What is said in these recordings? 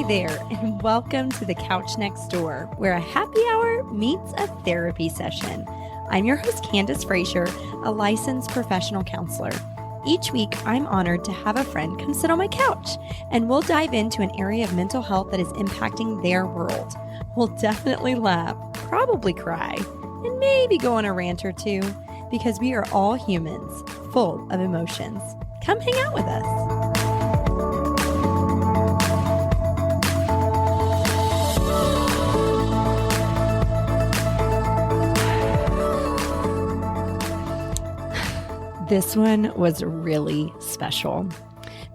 there, and welcome to the Couch Next Door, where a happy hour meets a therapy session. I'm your host, Candace Frazier, a licensed professional counselor. Each week, I'm honored to have a friend come sit on my couch, and we'll dive into an area of mental health that is impacting their world. We'll definitely laugh, probably cry, and maybe go on a rant or two, because we are all humans, full of emotions. Come hang out with us. This one was really special.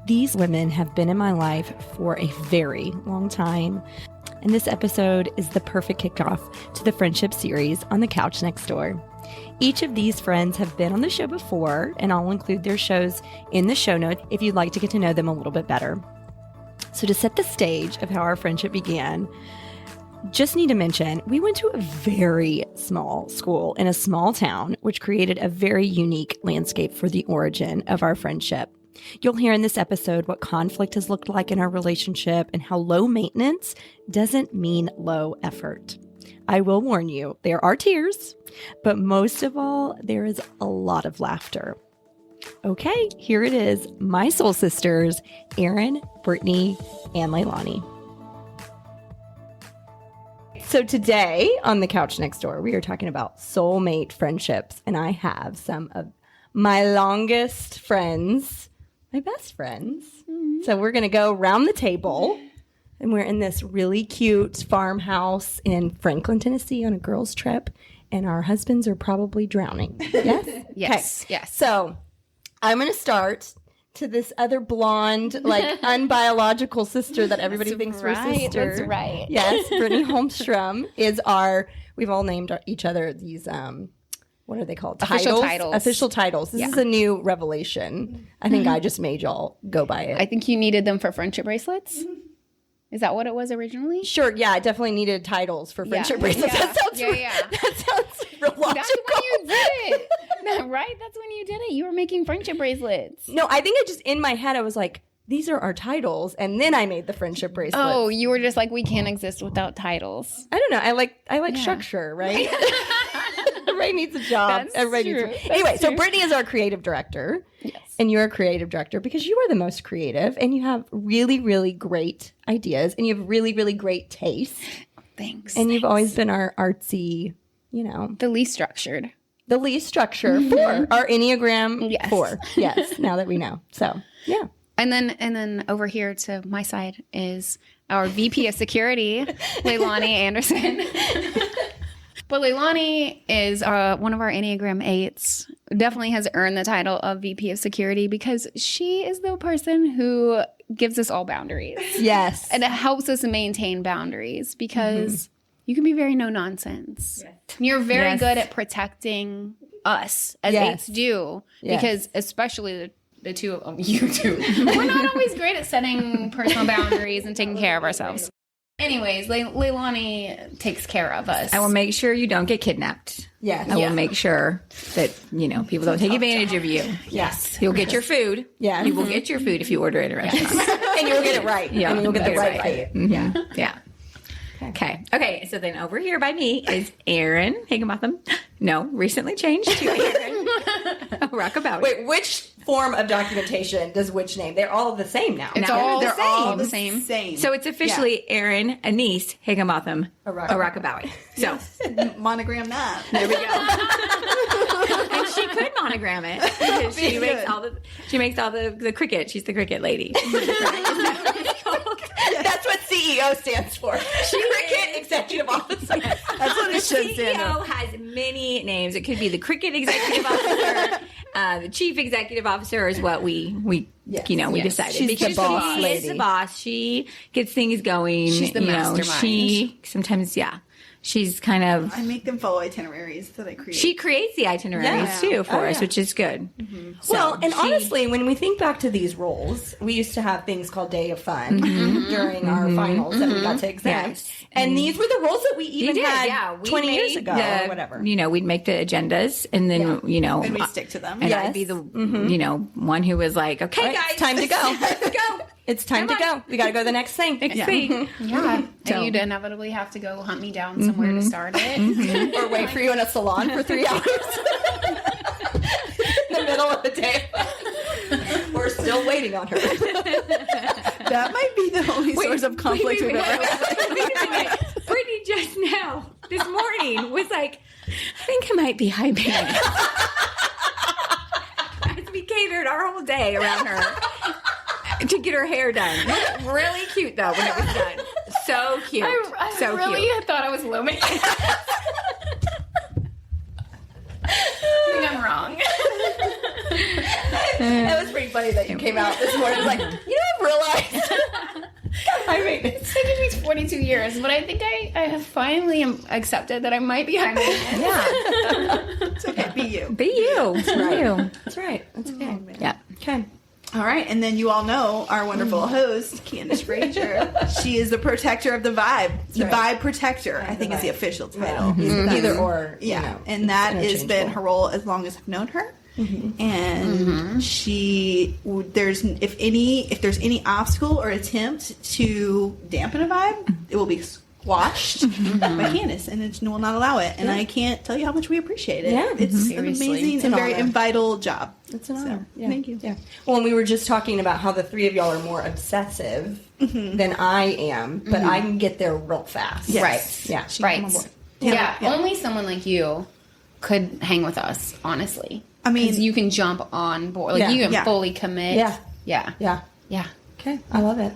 These women have been in my life for a very long time, and this episode is the perfect kickoff to the friendship series on the Couch Next Door. Each of these friends have been on the show before, and I'll include their shows in the show notes if you'd like to get to know them a little bit better. So to set the stage of how our friendship began, just need to mention, we went to a very small school in a small town, which created a very unique landscape for the origin of our friendship. You'll hear in this episode what conflict has looked like in our relationship and how low maintenance doesn't mean low effort. I will warn you, there are tears, but most of all, there is a lot of laughter. Okay, here it is, my soul sisters, Erin, Brittany, and Leilani. So today on the Couch Next Door, we are talking about soulmate friendships, and I have some of my longest friends, my best friends. Mm-hmm. So we're going to go around the table, and we're in this really cute farmhouse in Franklin, Tennessee on a girls' trip, and our husbands are probably drowning. Yes? Yes. Okay. Yes. So I'm going to start to this other blonde, like unbiological sister that everybody thinks we're sisters. That's right. Yes, Brittany Holmstrom is we've all named each other these, what are they called? Official titles. Official titles. This is a new revelation. I think I just made y'all go by it. I think you needed them for friendship bracelets. Is that what it was originally? Sure, yeah, I definitely needed titles for friendship bracelets. Yeah. That sounds real logical. That's when you did it. No, right? That's when you did it. You were making friendship bracelets. No, I think in my head, I was like, these are our titles, and then I made the friendship bracelets. Oh, you were just like, we can't exist without titles. I don't know. I like structure, right? Everybody needs a job. That's Everybody true. needs Anyway, so Brittany is our creative director. Yes. And you're a creative director because you are the most creative, and you have really, really great ideas, and you have really, really great taste. Thanks. And you've always been our artsy, the least structured. The least structure for our Enneagram 4. Yes, now that we know. So, yeah. And then over here to my side is our VP of Security, Leilani Anderson. But Leilani is one of our Enneagram 8s. Definitely has earned the title of VP of Security because she is the person who gives us all boundaries. Yes. And it helps us maintain boundaries because you can be very no nonsense. Yes. You're very good at protecting us as 8s do because especially the two of you two, we're not always great at setting personal boundaries and taking care of ourselves. Anyways, Leilani takes care of us. I will make sure you don't get kidnapped. Yes. I will make sure that, people don't take advantage of you. Yes. You'll get your food. Yeah. You will get your food if you order at a restaurant. And you'll get it right. Yeah. And you'll get the right food. Mm-hmm. Yeah. Yeah. Okay. So then over here by me is Erin Higginbotham. No, recently changed to Erin Rockabout. Wait, which form of documentation does which name? They're all the same now. It's Now all they're all the same. So it's officially Erin Anise Higginbotham Rockabout. So monogram that. there we go. And she could monogram it because she makes all the cricket. She's the cricket lady. That's what CEO stands for. Cricket Executive Officer. That's what it should stand for. CEO has many names. It could be the cricket executive officer, the chief executive officer is what we decided. She's because the boss she lady. is the boss. She gets things going. She's the mastermind. She sometimes, she's kind of. I make them follow itineraries that I create. She creates the itineraries too for us, which is good. Mm-hmm. So, honestly, when we think back to these roles, we used to have things called Day of Fun during our finals that we got to examine. Yes. And these were the roles that we even had 20 years ago or whatever. We'd make the agendas and then, and we stick to them. And I'd be the, one who was like, okay, guys, time to go. Let's go. It's time to go. We got to go to the next thing. Next thing. Yeah. And you'd inevitably have to go hunt me down somewhere to start it. Or wait for you in a salon for 3 hours. In the middle of the day. We're still waiting on her. That might be the only source of conflict we've ever had. Brittany just now, this morning, was like, I think I might be hibernating. As we catered our whole day around her to get her hair done. Really cute, though, when it was done. So cute. I so really cute. thought I was looming. I think I'm wrong. That was pretty funny that you came out this morning. It was like, I've realized. It's taken me 42 years, but I think I have finally accepted that I might be hibernating. Yeah. It's okay. Be you. Be you. That's right. That's right. That's okay. Yeah. Okay. All right, and then you all know our wonderful host, Candace Frazier. She is the protector of the vibe. The vibe protector, I think, is the official title. Either or. Yeah, and that has been her role as long as I've known her. And she, if there's any obstacle or attempt to dampen a vibe, it will be squashed by Candace, and it will not allow it. And I can't tell you how much we appreciate it. Yeah. It's an Seriously. amazing It's an and very honor. vital job. It's an honor. So, thank you. Yeah. Well, and we were just talking about how the three of y'all are more obsessive than I am, but I can get there real fast. Yes. Right. Yeah. She came on Right. board. Yeah. Yeah. Only someone like you could hang with us, honestly. I mean- 'Cause you can jump on board. Like, Yeah. you can Yeah. fully commit. Yeah. Yeah. Yeah. Yeah. Okay. I love it.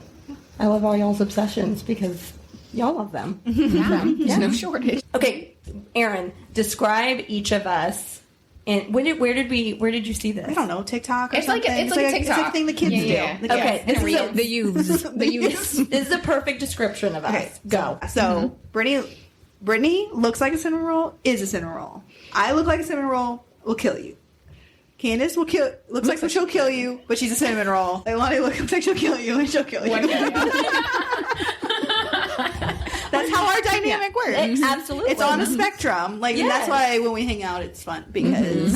I love all y'all's obsessions because y'all love them. Yeah. There's no shortage. Okay, Erin, describe each of us. And where did you see this? I don't know, TikTok or It's like something. a- it's like a It's like a TikTok. thing the kids Yeah, do. yeah. The kids. Okay, this is real. The youths. The youths. This is a perfect description of us. Okay, Go. So Brittany looks like a cinnamon roll, is a cinnamon roll. I look like a cinnamon roll, will kill you. Candace looks like she'll kill you, but she's a cinnamon roll. Leilani looks like she'll kill you, and she'll kill you. That's how our dynamic works. Absolutely. It's on a spectrum. Like, and that's why when we hang out, it's fun because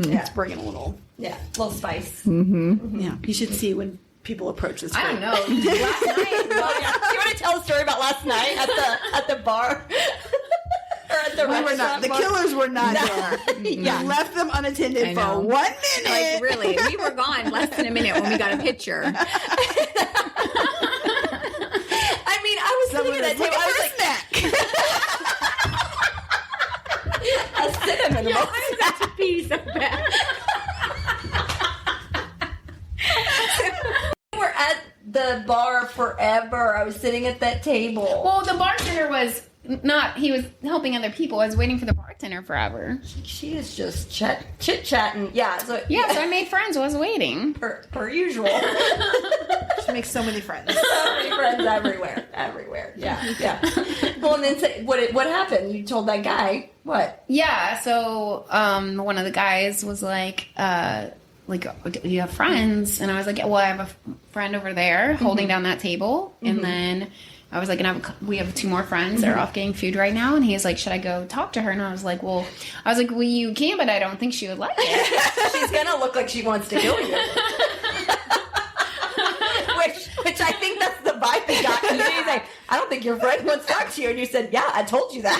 it's bringing a little. Yeah, a little spice. Yeah, you should see when people approach this. I don't group. know. Last night, Do you want to tell a story about last night at the bar? Or at the We were not. The killers were not there. Yeah. We left them unattended I for know. 1 minute. Like, really, we were gone less than a minute when we got a picture. I mean, I was sitting at that table. I was like, a cinnamon roll. I got to pee so bad. We were at the bar forever. I was sitting at that table. well, the bartender was not, he was helping other people. I was waiting for the bartender forever. She is just chit-chatting. Yeah, so Yeah, so I made friends while I was waiting. per usual. She makes so many friends. So many friends everywhere. Yeah. Well, and then what happened? You told that guy what? Yeah, so one of the guys was like, do you have friends? And I was like, yeah, well, I have a friend over there holding down that table. And then I was like, we have 2 more friends that are off getting food right now. And he's like, should I go talk to her? And I was like, well, you can, but I don't think she would like it. She's gonna look like she wants to kill you. Which I think that's the vibe he got. And he's like, I don't think your friend wants to talk to you. And you said, yeah, I told you that.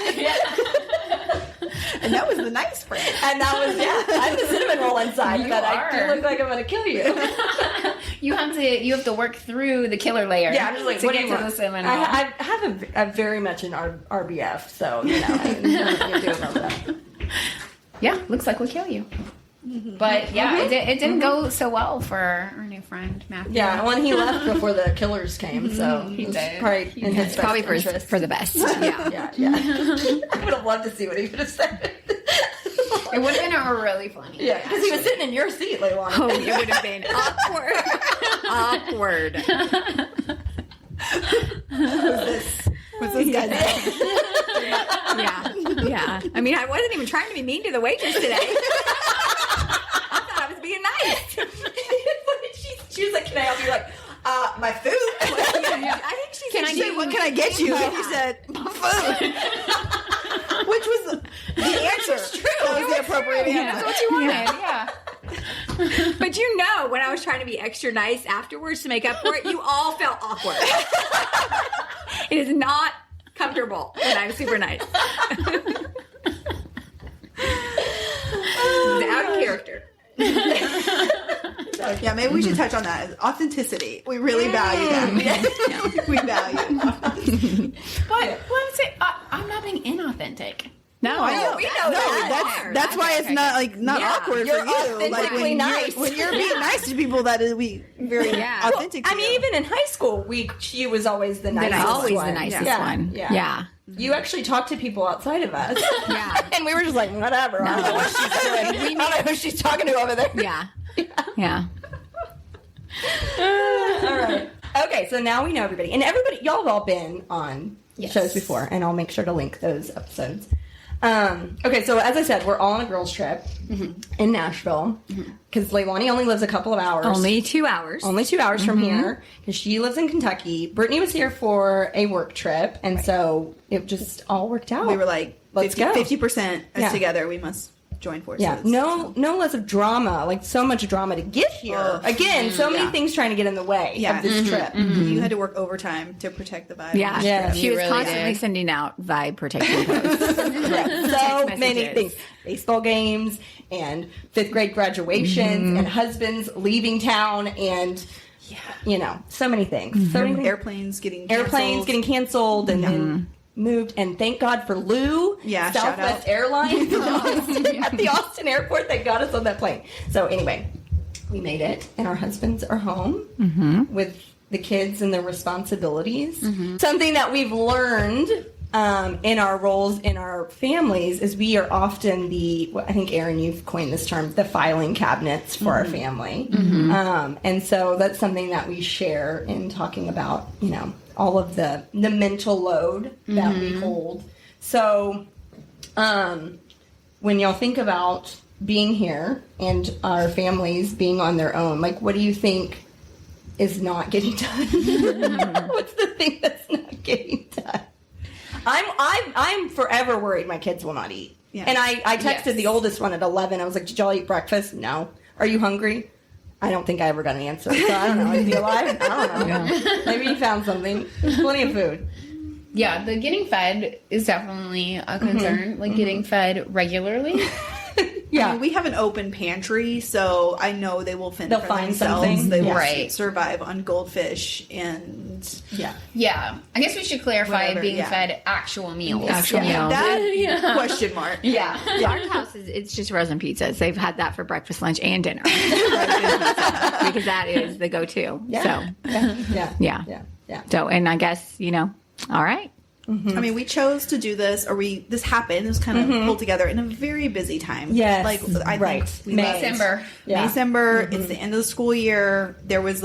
And that was the nice friend. And that was, I'm the cinnamon roll inside, You but I are. do look like I'm gonna kill you. You have to work through the killer layer. Yeah, I'm just like, to what get do you to want? the cinnamon roll. I have very much an RBF, so you know, I can do about that. Yeah, looks like we'll kill you. But yeah, it didn't go so well for our new friend Matthew. Yeah, well, he left before the killers came, so He it was did. probably in his Probably best interest. for the best. Yeah. Yeah. I would have loved to see what he would have said. It would have been really funny. Yeah, because he was sitting in your seat, Leilani. Oh, it would have been awkward. Was this guy there? Yeah. I mean, I wasn't even trying to be mean to the waitress today. I thought I was being nice. She was like, "Can I help you?" Like, my food. I think she said, She said, what can I get you? And he said, food. Which was the answer. That was the appropriate answer. That's what you wanted. Yeah. But you know, when I was trying to be extra nice afterwards to make up for it, you all felt awkward. It is not comfortable when I'm super nice. Out of character. Yeah, maybe we should touch on that. Authenticity. We really value that. We value authenticity. But let's say I'm not being inauthentic. No, I know. we know that. That's why it's not awkward You're for you. Like authentically nice. when you're being nice to people, that is very authentic. I mean, even in high school, she was always the nicest always one. the nicest Yeah. one. Yeah. Yeah. You actually talked to people outside of us. Yeah. And we were just like, whatever. I don't know what she's doing. I don't know who she's talking to over there. Yeah. Yeah. All right. Okay, so now we know everybody. And everybody, y'all have all been on shows before, and I'll make sure to link those episodes. Okay, so as I said, we're all on a girls' trip in Nashville because Leilani only lives a couple of hours. Only 2 hours. Only 2 hours from here because she lives in Kentucky. Brittany was here for a work trip, and so it just all worked out. we were like, Let's go. 50% Yeah. together. We must join forces. Yeah, no less of drama. Like so much drama to get here. Ugh. Again, so many things trying to get in the way of this trip. You had to work overtime to protect the vibe. Yeah. Yeah. She You was really constantly did. sending out vibe protecting posts. So many messages. things. Baseball games and 5th grade graduations and husbands leaving town and so many things. So many things. Airplanes getting canceled and moved, and thank God for Lou, Yeah, shout Southwest out. Airlines at the Austin airport that got us on that plane. So anyway, we made it, and our husbands are home with the kids and their responsibilities. Something that we've learned in our roles in our families is we are often I think Erin, you've coined this term, the filing cabinets for our family. And so that's something that we share in talking about, all of the mental load that we hold. So when y'all think about being here and our families being on their own, like what do you think is not getting done? What's the thing that's not getting done? I'm forever worried my kids will not eat. Yeah. And I texted the oldest one at 11. I was like, did y'all eat breakfast? No. Are you hungry? I don't think I ever got an answer. So I don't know. Is he alive? I don't know. Maybe he found something. There's plenty of food. Yeah, the getting fed is definitely a concern. Like getting fed regularly. Yeah. I mean, we have an open pantry, so I know they will fend They'll for find themselves. something. They will Right. survive on goldfish and Yeah, I guess we should clarify Whatever, being yeah. fed actual meals. Actual meals. that question mark. Yeah. Our house it's just frozen pizzas. They've had that for breakfast, lunch, and dinner. Because that is the go-to. Yeah. So, Yeah. So, and I guess, all right. I mean, we chose to do this, this happened. It was kind of pulled together in a very busy time. Yes, like I right. think we May. December. Yeah. December. It's the end of the school year. There was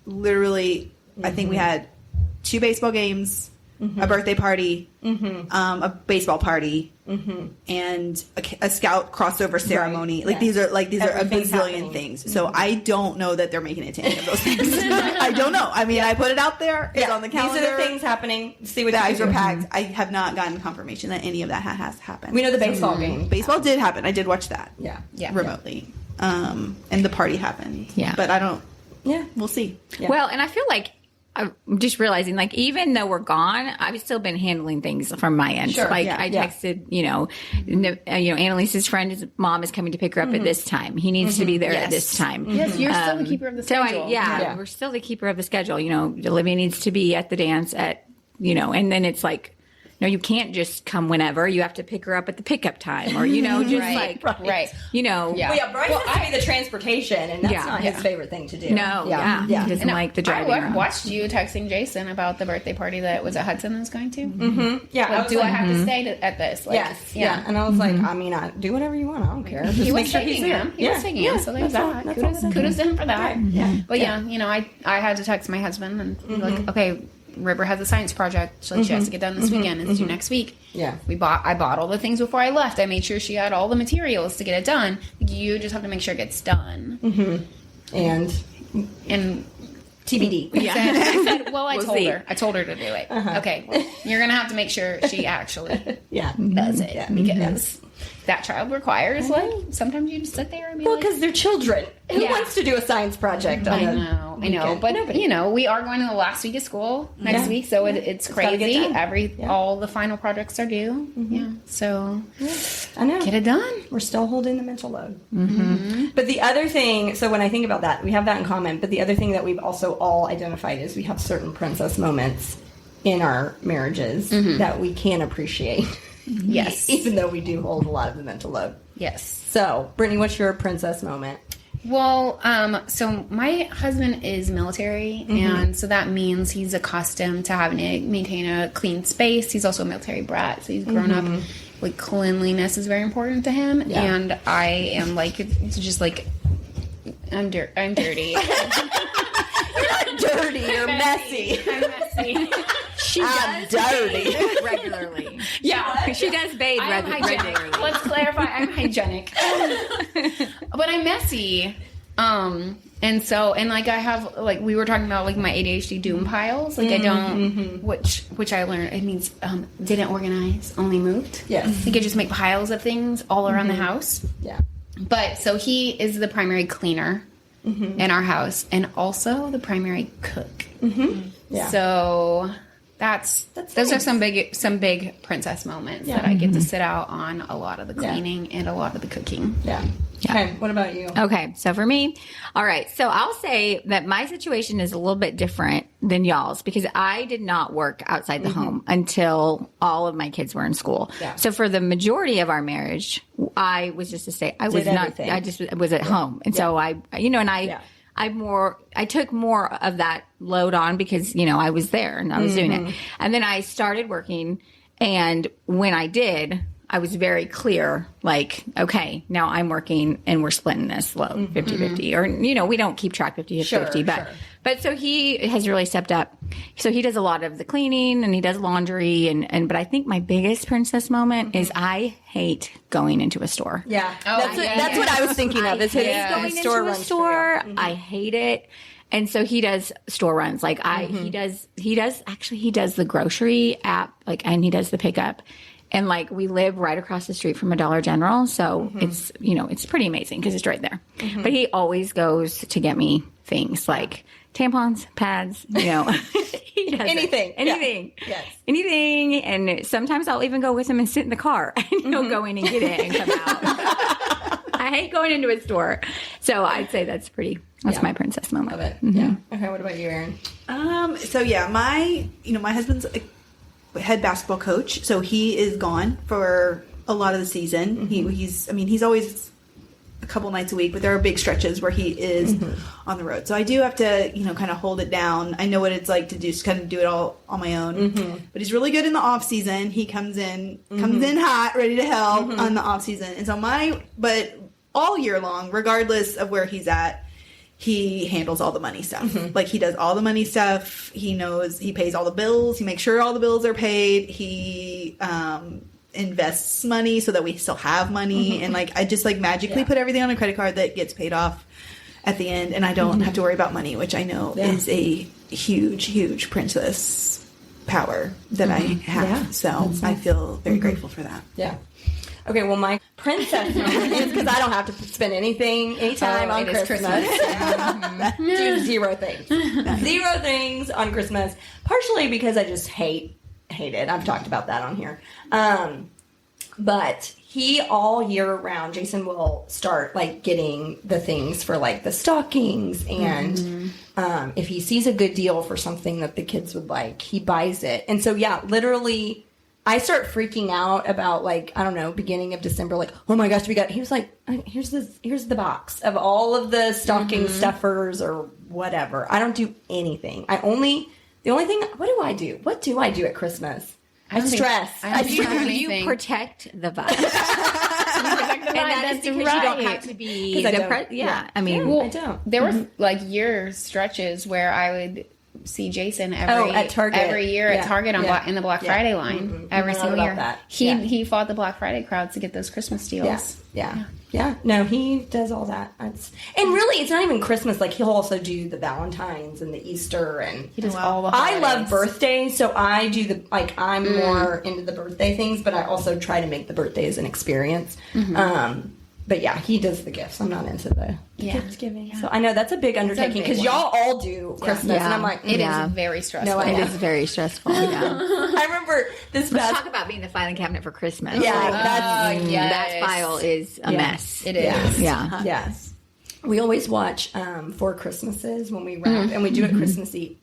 literally, I think we had 2 baseball games, a birthday party, a baseball party, and a scout crossover ceremony. Right. These are a Everything's bazillion happening. things. So I don't know that they're making it to any of those things. I don't know. I mean, I put it out there. It's on the calendar. These are the things happening. See what Bags you are do. packed. I have not gotten confirmation that any of that has happened. We know the baseball game. Baseball did happen. I did watch that. Yeah. Remotely. And the party happened. Yeah. But I don't. Yeah. We'll see. Yeah. Well, and I feel like I'm just realizing, even though we're gone, I've still been handling things from my end. Sure, I yeah. texted, Annalise's friend, his mom is coming to pick her up at this time. He needs to be there at this time. Yes, you're still the keeper of the So schedule. we're still the keeper of the schedule. Olivia needs to be at the dance and then it's like, no, you can't just come whenever. You have to pick her up at the pickup time, or Right. Right. Yeah. Well, yeah, Bryce has to be the transportation, and that's Yeah. not his favorite thing to do. No, yeah. He doesn't like the driving I around. watched you texting Jason about the birthday party that was at Hudson that was going to. Yeah. Like, do I have to stay at this? Like, Yes. Yeah. And I was like, I mean, do whatever you want. I don't care. Just He make was sure taking he's there. him. He was taking him. So there's that. Kudos to him for that. Yeah. But I had to text my husband and be like, okay, River has a science project. She has to get done this weekend. It's due next week. Yeah. I bought all the things before I left. I made sure she had all the materials to get it done. You just have to make sure it gets done. And And TBD. I said, well, I We'll told see. her. I told her to do it. Okay, well, you're gonna have to make sure she actually Yeah. does it because that child requires. Like sometimes you just sit there and be because they're children. Who wants to do a science project? I know, but Nobody. we are going to the last week of school next week, so it's crazy. All the final projects are due. Yeah, so I know, get it done. We're still holding the mental load. But the other thing, so when I think about that, we have that in common. But the other thing that we've also all identified is we have certain princess moments in our marriages that we can appreciate. Yes, even though we do hold a lot of the mental load. Yes. So, Brittany, what's your princess moment? Well, so my husband is military, and so that means he's accustomed to having to maintain a clean space. He's also a military brat, so he's grown up, like, cleanliness is very important to him, and I am, like, it's just, like, I'm dirty. You're not dirty, you're messy. I'm messy. I'm dirty. regularly. Yeah. She does bathe regularly. Let's clarify, I'm hygienic. But I'm messy. And like I have, like we were talking about, like my ADHD doom piles. Like I don't, which I learned, it means didn't organize, only moved. Yes. You could just make piles of things all around the house. Yeah. But so he is the primary cleaner in our house and also the primary cook. Yeah. So those are nice. some big princess moments that I get to sit out on a lot of the cleaning and a lot of the cooking. Yeah. Okay, what about you? Okay, so for me, all right, so I'll say that my situation is a little bit different than y'all's because I did not work outside the home until all of my kids were in school. Yeah. So for the majority of our marriage, I was just I just was at home. And so I took more of that load on because, I was there and I was doing it. And then I started working, and when I did, I was very clear, like, okay, now I'm working and we're splitting this load 50-50. Or, we don't keep track 50-50. But so he has really stepped up. So he does a lot of the cleaning and he does laundry. But I think my biggest princess moment is I hate going into a store. Yeah. That's what I was thinking of. Is going into a store. I hate it. And so he does store runs. Like he does the grocery app, like, and he does the pickup. And like we live right across the street from a Dollar General, so it's it's pretty amazing because it's right there. But he always goes to get me things like tampons, pads, he does anything, anything. And sometimes I'll even go with him and sit in the car, and he'll go in and get it and come out. I hate going into a store, so I'd say that's my princess moment. Love it. Yeah. Okay. What about you, Erin? So my husband's head basketball coach, so he is gone for a lot of the season. He's always a couple nights a week, but there are big stretches where he is on the road. So I do have to, kind of hold it down. I know what it's like to just kind of do it all on my own. But he's really good in the off season. He comes in hot, ready to help on the off season. And so but all year long, regardless of where he's at, he handles all the money stuff. Like he does all the money stuff. He knows, he pays all the bills. He makes sure all the bills are paid. He invests money so that we still have money. And like, I just like magically put everything on a credit card that gets paid off at the end. And I don't have to worry about money, which I know is a huge, huge princess power that I have. Yeah. So I feel very grateful for that. Yeah. Okay, well, my princess moment is because I don't have to spend anytime on Christmas. Do zero things. Zero things on Christmas. Partially because I just hate it. I've talked about that on here. But he, all year round, Jason will start, like, getting the things for, like, the stockings. And if he sees a good deal for something that the kids would like, he buys it. And so, yeah, literally, I start freaking out about, like, I don't know, beginning of December, like, oh my gosh, he was like, here's the box of all of the stocking stuffers or whatever. I don't do anything. The only thing, what do I do at Christmas? I stress. You protect the vibe. And that is because you don't have to be I don't. I mean, I don't. There were like stretches where I would see Jason at Target. every year at Target in the Black Friday line every single year. That. He fought the Black Friday crowds to get those Christmas deals. Yeah. No, he does all that. And really, it's not even Christmas. Like, he'll also do the Valentines and the Easter, and he does all the holidays. I love birthdays, so I do I'm more into the birthday things, but I also try to make the birthdays an experience. But yeah, he does the gifts. I'm not into the gift giving. Yeah. So I know that's a big undertaking because y'all all do Christmas. And I'm like, it is very stressful. No, it is very stressful. Yeah. I remember this Let's talk about being the filing cabinet for Christmas. Yeah. That file is a mess. It is. Yeah. Yes. We always watch Four Christmases when we wrap, and we do it Christmas Eve.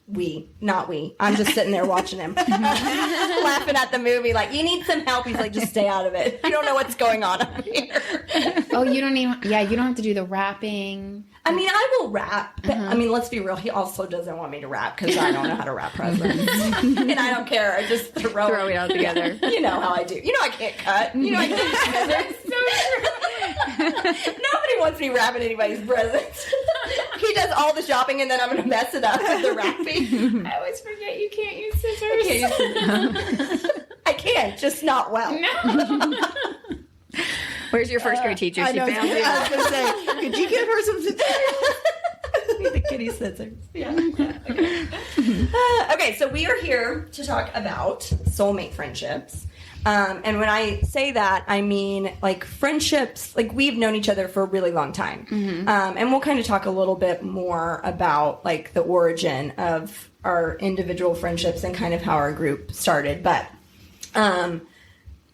Not we. I'm just sitting there watching him, laughing at the movie. Like, you need some help. He's like, just stay out of it. You don't know what's going on up here. Oh, you don't even. Yeah, you don't have to do the wrapping. I mean, I will wrap. But, I mean, let's be real. He also doesn't want me to wrap because I don't know how to wrap presents, and I don't care. I just throw it all together. You know how I do. You know I can't cut. You know I can't. That's so true. Nobody wants me wrapping anybody's presents. He does all the shopping, and then I'm going to mess it up with the wrapping. I always forget you can't use scissors. I can, just not well. No. Where's your first grade teacher? I was going to say, could you give her some scissors? The kitty scissors. Yeah. Okay, so we are here to talk about soulmate friendships. And when I say that, I mean, like, friendships, like, we've known each other for a really long time. And we'll kind of talk a little bit more about, like, the origin of our individual friendships and kind of how our group started. But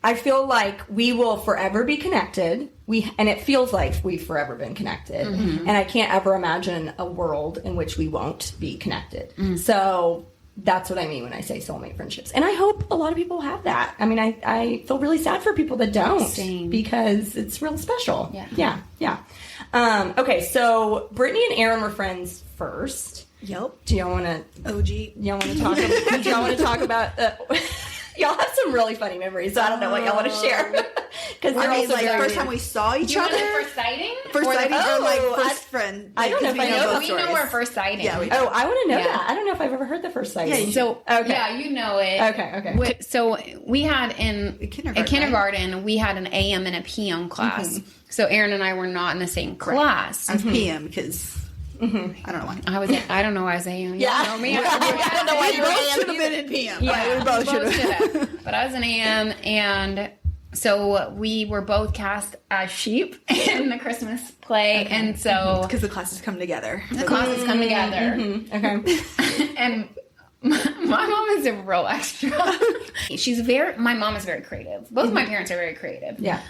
I feel like we will forever be connected. And it feels like we've forever been connected. And I can't ever imagine a world in which we won't be connected. So that's what I mean when I say soulmate friendships. And I hope a lot of people have that. I mean, I feel really sad for people that don't. Same. Because it's real special. Yeah. Okay, so Brittany and Aaron were friends first. Yep. Do y'all want to... OG. Y'all want to talk about... do y'all want to talk about... y'all have some really funny memories, so I don't know what y'all want to share. Because I mean, like, the first time we saw each other. First sighting? First sighting or, like, first friend. I don't know if I know we know our first sighting. Yeah, I want to know that. I don't know if I've ever heard the first sighting. Yeah, so, yeah, you know it. Okay. So, we had in kindergarten, right? We had an AM and a PM class. So, Aaron and I were not in the same class. I was PM because... I don't know why. I don't know why I was AM. Yeah. You know me. I don't know why you were AM. Should have been in PM. Yeah, we both should have. But I was an AM, and so we were both cast as sheep in the Christmas play, and so because the classes come together. The classes come together. Okay. And my mom is a real extra. My mom is very creative. Both my parents are very creative. Yeah.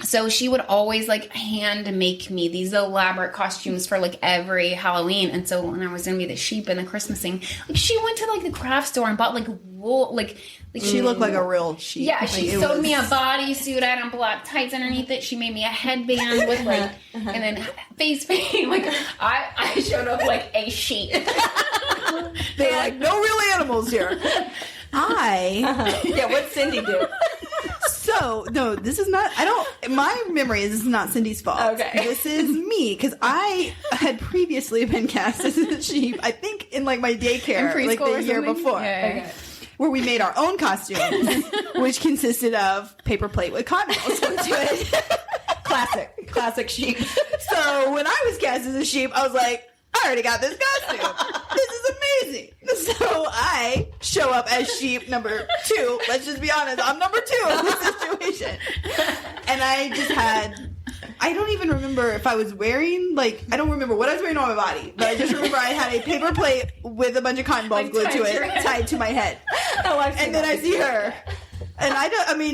So she would always, like, hand make me these elaborate costumes for, like, every Halloween. And so when I was going to be the sheep in the Christmas thing, like, she went to, like, the craft store and bought, like, wool, like she looked like a real sheep. Yeah, she sewed me a bodysuit. I had on black tights underneath it. She made me a headband with, like, and then face paint. Like, I showed up like a sheep. They're like, no real animals here. Yeah, what'd Cindy do? So, no, this is not, my memory is this is not Cindy's fault. Okay. This is me, because I had previously been cast as a sheep, I think in, like, my daycare, like, the year before. Yeah. Okay. Where we made our own costumes, which consisted of paper plate with cotton balls into it. Classic sheep. So, when I was cast as a sheep, I was like, I already got this costume. This is amazing. So I show up as sheep number 2. Let's just be honest. I'm number 2 in this situation. And I just I don't even remember if I was wearing, like, I don't remember what I was wearing on my body. But I just remember I had a paper plate with a bunch of cotton balls like glued to it, tied to my head. And then I see her. And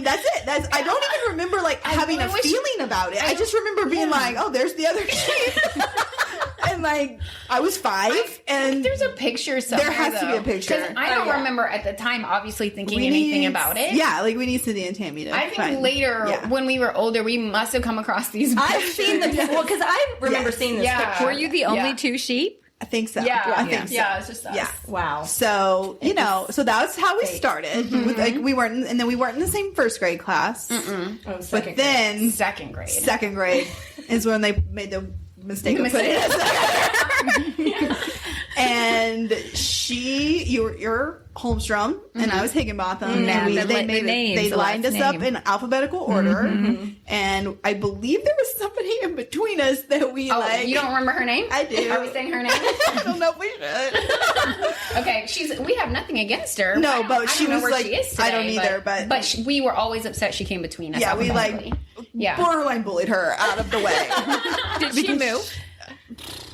that's it. I don't even remember, like, having a feeling about it. I just remember being like, oh, there's the other sheep. And, like, I was 5, and there's a picture somewhere. There has to be a picture. Because I don't remember at the time, obviously, thinking anything about it. Yeah, like, we need Cindy and Tammy to I think later, when we were older, we must have come across these pictures. I've seen them. Well, because I remember seeing this picture. Were you the only 2 sheep? I think so. Yeah, I think so. Yeah, it's just us. Yeah. Wow. So, so that's how we started. With, like, we weren't in the same first grade class. But then second grade. Second grade is when they made the mistake of putting us And you're Holmstrom, and I was Higginbotham. And they lined us up in alphabetical order. And I believe there was somebody in between us that we you don't remember her name? I do. Are we saying her name? I don't know if we should. Okay, we have nothing against her. No, but she was like, she is today, I don't either, but we were always upset she came between us. Yeah, we borderline bullied her out of the way. Did she move?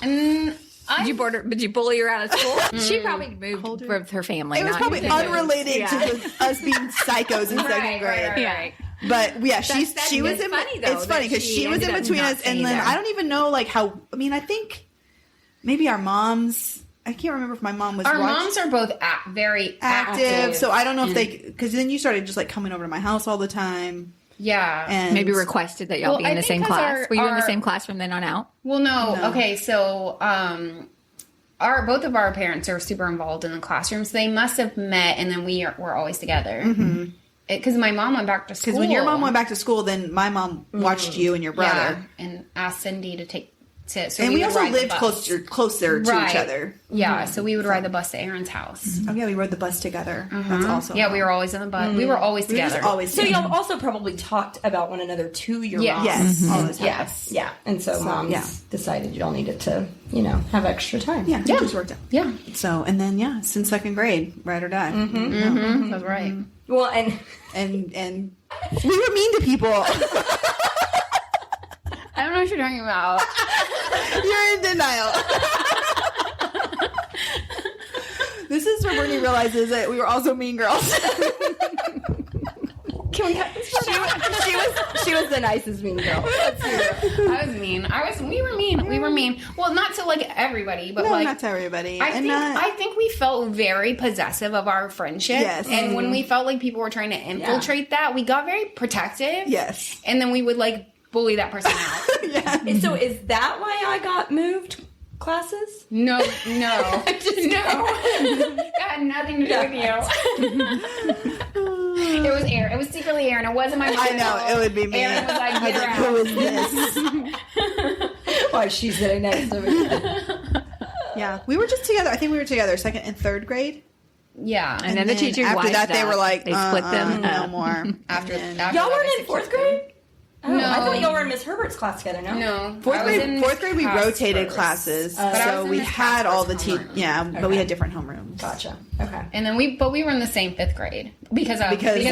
Did you bully her out of school? She probably moved with her family. It was probably unrelated to us being psychos in second grade. Right. But yeah, she was in. Funny, though, it's funny because she was in between us, and then I don't even know how. I mean, I think maybe our moms. I can't remember if my mom was. Our moms are both very active, so I don't know if they. Because then you started just like coming over to my house all the time. Yeah, and maybe requested that y'all be in the same class. Were you in the same class from then on out? Well, no. Okay, so both of our parents are super involved in the classrooms. They must have met, and then were always together. Because my mom went back to school. Because when your mom went back to school, then my mom watched you and your brother, and asked Cindy to take. So and we also lived closer to each other. Yeah, so we would ride the bus to Aaron's house. Oh yeah, we rode the bus together. That's also we were always in the bus. We were always together. So y'all also probably talked about one another to your moms. Yes, all the time. Yes, yeah. And so moms decided y'all needed to, have extra time. Yeah, it just worked out. Yeah. So and then since second grade, ride or die. That's right. Well, and we were mean to people. I don't know what you're talking about. You're in denial. This is where Brittany realizes that we were also mean girls. Can we have this? She was the nicest mean girl. I was mean. We were mean. We were mean. Well, not to everybody, but not to everybody. I think we felt very possessive of our friendship. Yes. And when we felt like people were trying to infiltrate that, we got very protective. Yes. And then we would bully that person out. Yeah. So is that why I got moved classes? No. No. That had nothing to do with you. It was Aaron. It was secretly Aaron. It wasn't my mom. I know. It would be me. Aaron was like, get her out. Who is this? Why she's sitting next to me. Yeah. We were just together. I think we were together second and third grade. Yeah. And then the teachers after that, they were like, they split them no more. After y'all weren't in fourth grade? Oh, no. I thought y'all were in Miss Herbert's class together, no? No. Fourth grade we rotated classes. So we had all the but we had different homerooms. Gotcha. Okay. And then we were in the same fifth grade because I got Because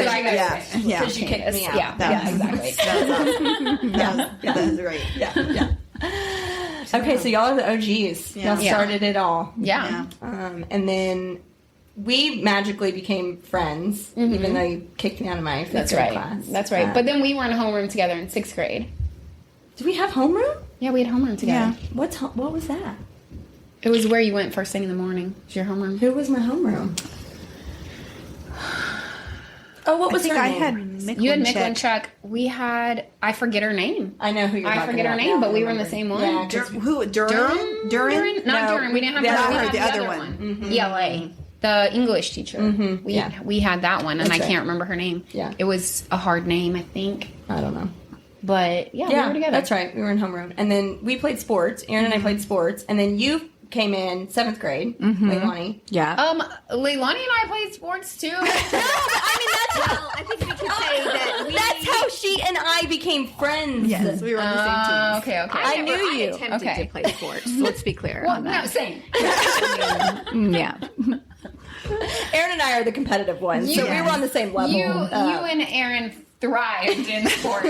you kicked me out. Yeah, exactly. That's right. Yeah. Okay, so y'all are the OGs. Yeah. Y'all started it all. Yeah. And then we magically became friends, even though you kicked me out of my fifth grade class. That's right. But then we were in a homeroom together in sixth grade. Did we have homeroom? Yeah, we had homeroom together. Yeah. What was that? It was where you went first thing in the morning. It was your homeroom. Who was my homeroom? Oh, what was her name? I had Micklin. You had Micklin. We had, I forget her name. I know who you're talking about. I forget her name, but we were in the same one. Yeah, Durham? Durham? Not Durham. We didn't have the other one. ELA. The English teacher. We had that one, and I can't remember her name. Yeah. It was a hard name, I think. I don't know. But, we were together. That's right. We were in homeroom. And then we played sports. Aaron and I played sports. And then you came in 7th grade, Leilani. Yeah. Leilani and I played sports, too. No, but I think we could say that that's how she and I became friends. Yes, we were on the same team. Okay. I knew you. I attempted to play sports. Let's be clear on that. No, same. Yeah. Aaron and I are the competitive ones, so we were on the same level. You and Aaron thrived in sports. I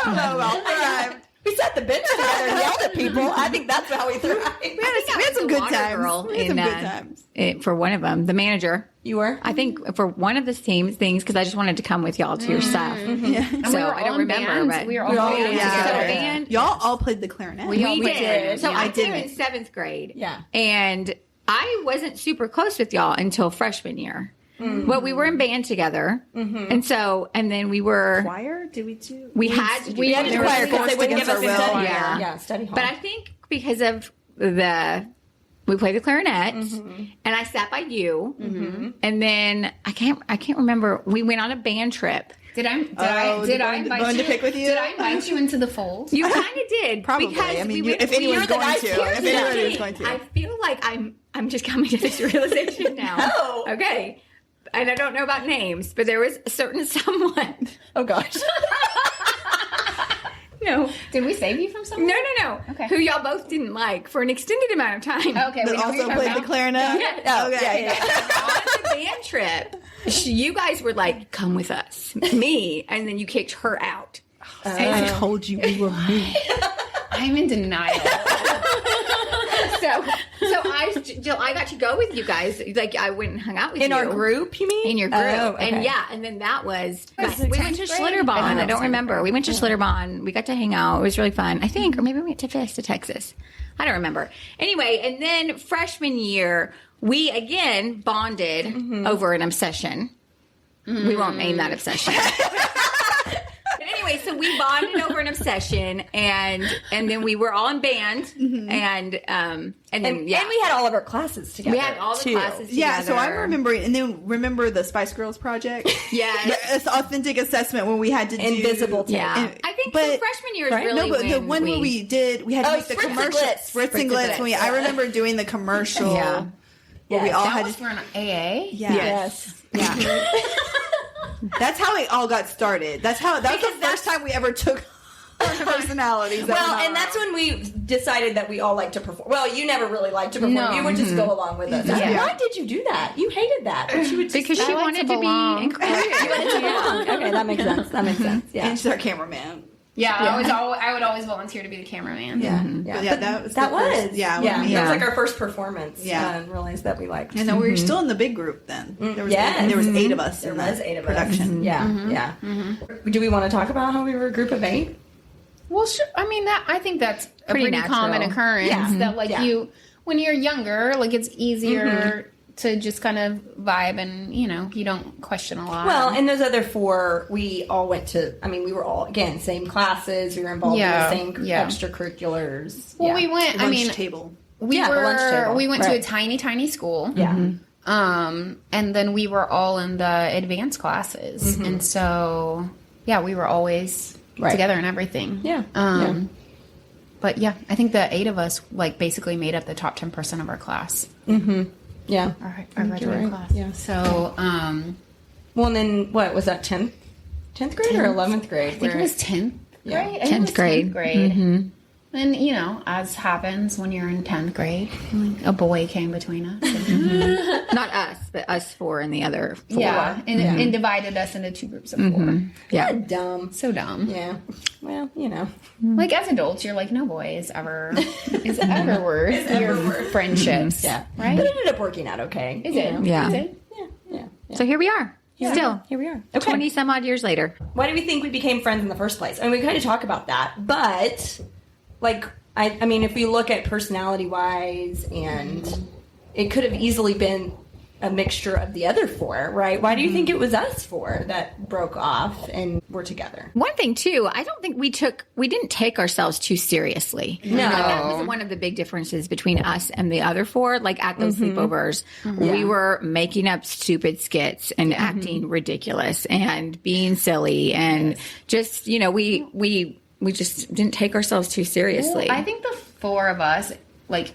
don't know about thrive. We sat the bench together and yelled at people. I think that's how we thrived. We had some good times. For one of them, the manager. You were? I think for one of the things, because I just wanted to come with y'all to your stuff. So I don't remember, but we were all together. Y'all all played the clarinet. We did. So I did didn't. in 7th grade. Yeah. And I wasn't super close with y'all until freshman year. But we were in band together. And then we were... Choir? Did we do? We had to do choir because they wouldn't give us will. study. Yeah, study hall. But I think because of we played the clarinet, and I sat by you, and then I can't remember. We went on a band trip Did I invite you into the fold? You kind of did. Probably. Because I mean, if anyone's going to. I feel like I'm just coming to this realization now. Oh. Okay. And I don't know about names, but there was a certain someone. Oh, gosh. No. Did we save you from someone? No. Okay. Who y'all both didn't like for an extended amount of time. Okay. That also played the clarinet? Yeah. Okay. Yeah. On the band trip, you guys were like, come with us. Me. And then you kicked her out. I told you we were moved. I'm in denial. So I got to go with you guys. Like, I went and hung out with you. In our group, you mean? In your group. Oh, okay. And then that was, we went to 10th grade? Schlitterbahn. I don't remember. We went to Schlitterbahn. We got to hang out. It was really fun. I think, or maybe we went to Fiesta, Texas. I don't remember. Anyway, and then freshman year, we again bonded over an obsession. We won't name that obsession. But anyway, so we bonded over an obsession, and then we were all in band, and then we had all of our classes together. We had all the classes together. Yeah, so I'm remembering, and then remember the Spice Girls project? Yes. The authentic assessment when we had to do Invisible tape. Yeah. I think so freshman year is really but the one where we had to make the Spritz and commercial. Glitz. Spritz and Glitz. I remember doing the commercial. Yeah. Where we all That had was to. for an AA? Yes. Yeah. That's how it all got started. That was the first time we ever took our personalities. Well, and that's when we decided that we all like to perform. Well, you never really liked to perform. No. You would just go along with us. Yeah. Why did you do that? You hated that. She would because she wanted to be included. you wanted to belong. Okay, that makes sense. Yeah. And she's our cameraman. Yeah, I would always volunteer to be the cameraman. Yeah. But yeah, that was That the was. first, yeah. Yeah. when we- That was like our first performance. Yeah. And realized that we liked. And then we were still in the big group then. There was Yes. and there was 8 of us There in was that 8 of production. us. Yeah. Do we want to talk about how we were a group of 8? Well, sure. I mean, I think that's a Pretty pretty common natural. occurrence. Yeah. That like Yeah. when you're younger, like it's easier to just kind of vibe and you don't question a lot. Well, and those other 4, we all went to. I mean, we were all again same classes. We were involved in the same extracurriculars. Well, we went. Lunch table. the lunch table. We went to a Right. tiny school. Yeah. And then we were all in the advanced classes, and so we were always together and everything. Yeah. But yeah, I think the 8 of us like basically made up the top 10% of our class. Yeah. Our graduating right. class. Yeah. So, Well, and then what was that? 10th grade or 11th grade? I think it was 10th Yeah. grade. I think it was 10th grade. 10th grade. And, as happens when you're in 10th grade, like, a boy came between us. Not us, but us 4 and the other 4. Yeah. And divided us into 2 groups of 4. Yeah. Dumb. So dumb. Yeah. Well, Like, as adults, you're like, no boy is ever worth your friendships. Yeah. Right? But it ended up working out okay. Is it? Yeah. Is it? Yeah. So here we are. Still. Here we are. Okay. 20 some odd years later. Why do we think we became friends in the first place? I mean, we kind of talk about that, but like, I mean, if we look at personality-wise, and it could have easily been a mixture of the other 4, right? Why do you think it was us 4 that broke off and were together? One thing too, I don't think we didn't take ourselves too seriously. No. Like, that was one of the big differences between us and the other 4. Like at those sleepovers, we were making up stupid skits and acting ridiculous and being silly and just, we just didn't take ourselves too seriously. Well, I think the 4 of us, like,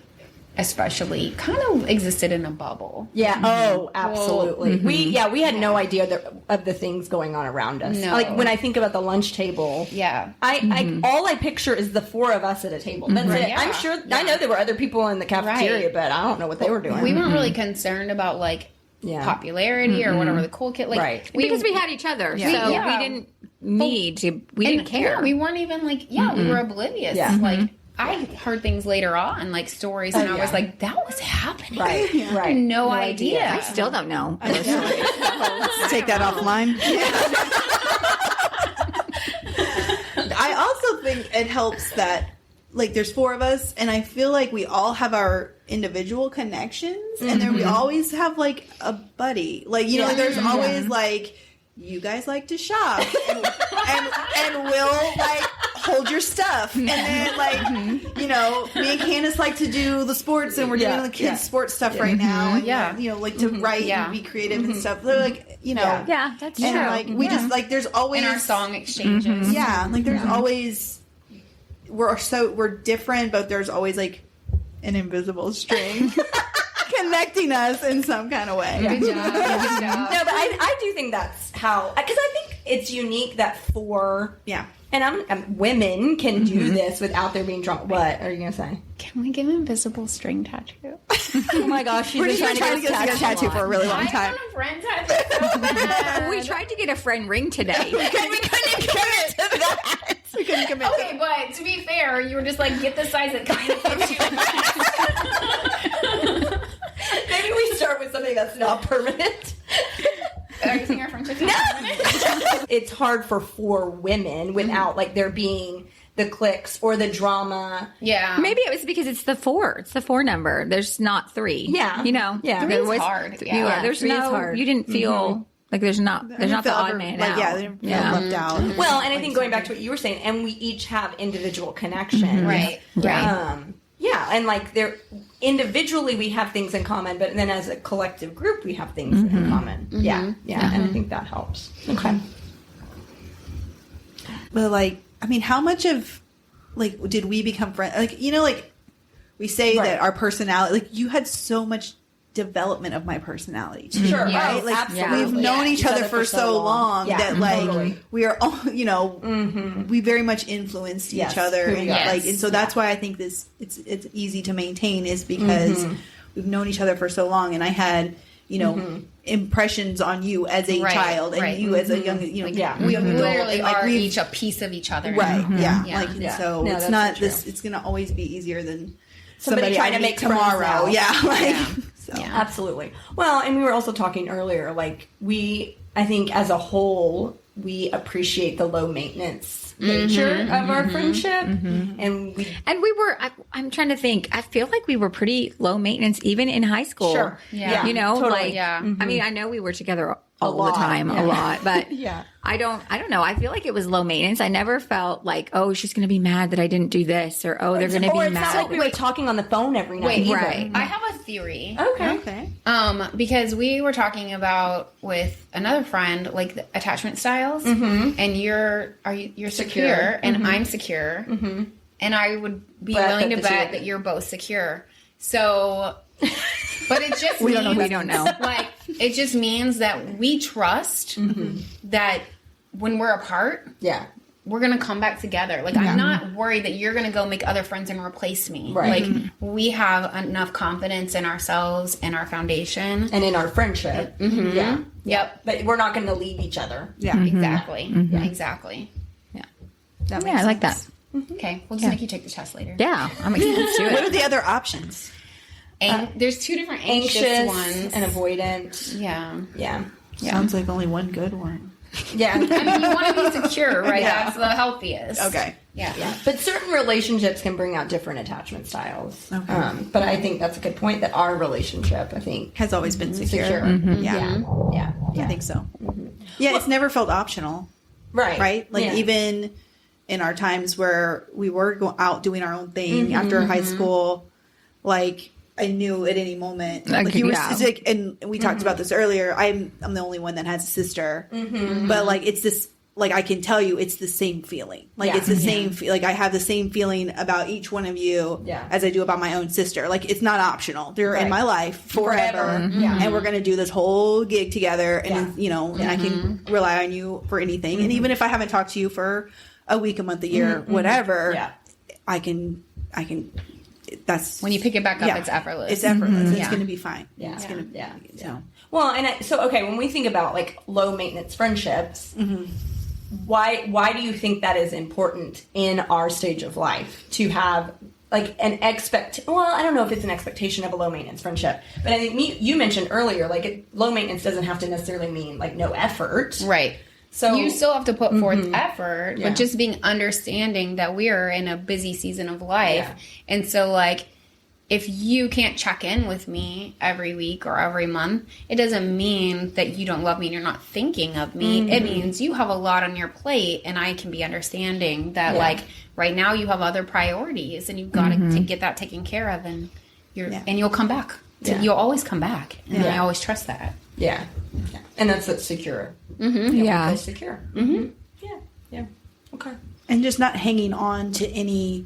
especially, kind of existed in a bubble. Yeah. Oh, absolutely. We had no idea of the things going on around us. No. Like when I think about the lunch table. Yeah. I all I picture is the 4 of us at a table. That's it. Yeah. I'm sure. I know there were other people in the cafeteria, but I don't know what they were doing. We weren't really concerned about, like, popularity or whatever the cool kid. Like, because we had each other. Yeah. So Yeah. we didn't need to, we didn't care. Yeah, we weren't even, like, we were oblivious. Yeah. Like, I heard things later on, like stories, and I was like, that was happening. Right. I had no idea. I still don't know. Let's take that offline. I also think it helps that, like, there's 4 of us, and I feel like we all have our individual connections, and then we always have, like, a buddy. Like, like, there's always, like, you guys like to shop, and we'll, like, hold your stuff. And then, like, you know, me and Candace like to do the sports, and we're doing the kids' sports stuff right now. And, you know, like to write and be creative and stuff. They're like, you know. Yeah, that's true. And, like, we just, like, there's always. In our song exchanges. Yeah, like, there's always. We're different, but there's always, like, an invisible string connecting us in some kind of way. Good job. Good job. No, but I do think that's how, because I think it's unique that and women can do this without there being drama. What are you gonna say? Can we get an invisible string tattoo? Oh my gosh, she's been trying to get us a tattoo for a really long time. I want a friend tattoo. We tried to get a friend ring today. we couldn't commit to that. We couldn't commit. Okay, but to be fair, you were just like, get the size that kind of fits you. Maybe we start with something that's not permanent. Are you saying our friendship's not permanent? It's hard for 4 women without like there being the cliques or the drama. Yeah. Maybe it was because it's the 4. It's the 4 number. There's not 3. Yeah. You know? Yeah. Three is hard. Yeah. There's 3 is no, hard. you didn't feel like there's not the odd man out. Yeah, they feel left out. Well, and I think going back to what you were saying, and we each have individual connections. Right. Yeah, and like they're individually we have things in common, but then as a collective group we have things in common. Yeah, and I think that helps. Okay. But like, I mean, how much of like did we become friends? Like, you know, like we say that our personality, like you had so much development of my personality too. Sure, Yeah. right. Like Absolutely. we've known each other for so long that like we are all, you know, we very much influenced each other, and like, and so that's why I think this it's easy to maintain is because we've known each other for so long, and I had, you know, impressions on you as a child, and you as a young, you know, We young adult, literally and, like, are we've- each a piece of each other. right, Yeah. like and so No, it's that's not true. this. It's gonna always be easier than Somebody trying I to meet make friends tomorrow. now. Yeah, like Yeah. so. Yeah. Absolutely. Well, and we were also talking earlier, like I think as a whole, we appreciate the low maintenance nature of our friendship. And we were, I'm trying to think, I feel like we were pretty low maintenance even in high school. Sure. Yeah. You know, Totally. like, Yeah. I mean, I know we were together all lot. the time, a lot, but Yeah. I don't know. I feel like it was low maintenance. I never felt like, oh, she's going to be mad that I didn't do this, or oh, they're going to be or it's mad. not like we were talking on the phone every night. Wait, either. right. I have a theory. Okay. Because we were talking about with another friend, like the attachment styles, and you're secure, and I'm secure, and I would be willing to bet that you're both secure. So, but it just We don't know. Like it just means that we trust that when we're apart, we're gonna come back together. Like I'm not worried that you're gonna go make other friends and replace me. Right. Like we have enough confidence in ourselves and our foundation And in our friendship. Yeah. Yep. But we're not going to leave each other. Yeah, Exactly. Exactly. that makes Yeah, I like that. sense. Okay, we'll just make you take the test later. Yeah, I'm excited. Let's do What it. are the other options? There's 2 different Anxious ones. and avoidant. Yeah. Yeah. Sounds like only one good one. Yeah. I mean, you want to be secure, right? That's the healthiest. Okay. Yeah. But certain relationships can bring out different attachment styles. Okay. But I think that's a good point that our relationship, I think, Has always been secure. Yeah. I think so. Yeah, it's never felt optional, Right. right? Like even in our times where we were out doing our own thing after high school, like I knew at any moment, like you were, it's like, and we talked about this earlier. I'm the only one that has a sister, but like it's this. Like I can tell you, it's the same feeling. Like it's the same. Like I have the same feeling about each one of you as I do about my own sister. Like it's not optional. They're in my life forever, and we're gonna do this whole gig together. And you know, and I can rely on you for anything. And even if I haven't talked to you for a week, a month, a year, whatever, I can. That's When you pick it back up, it's effortless. It's effortless. It's gonna be fine. Yeah. It's gonna. So. Well, and so okay, when we think about like low maintenance friendships, why do you think that is important in our stage of life to have like an well, I don't know if it's an expectation of a low maintenance friendship, but I think you mentioned earlier, like low maintenance doesn't have to necessarily mean like no effort, right? So you still have to put forth effort, but just being understanding that we are in a busy season of life, and so like if you can't check in with me every week or every month, it doesn't mean that you don't love me and you're not thinking of me. It means you have a lot on your plate, and I can be understanding that like right now you have other priorities and you've got to get that taken care of, and you'll come back. You'll always come back, and I always trust that. Yeah. And that's secure. Yeah. Secure. Yeah. Okay. And just not hanging on to any,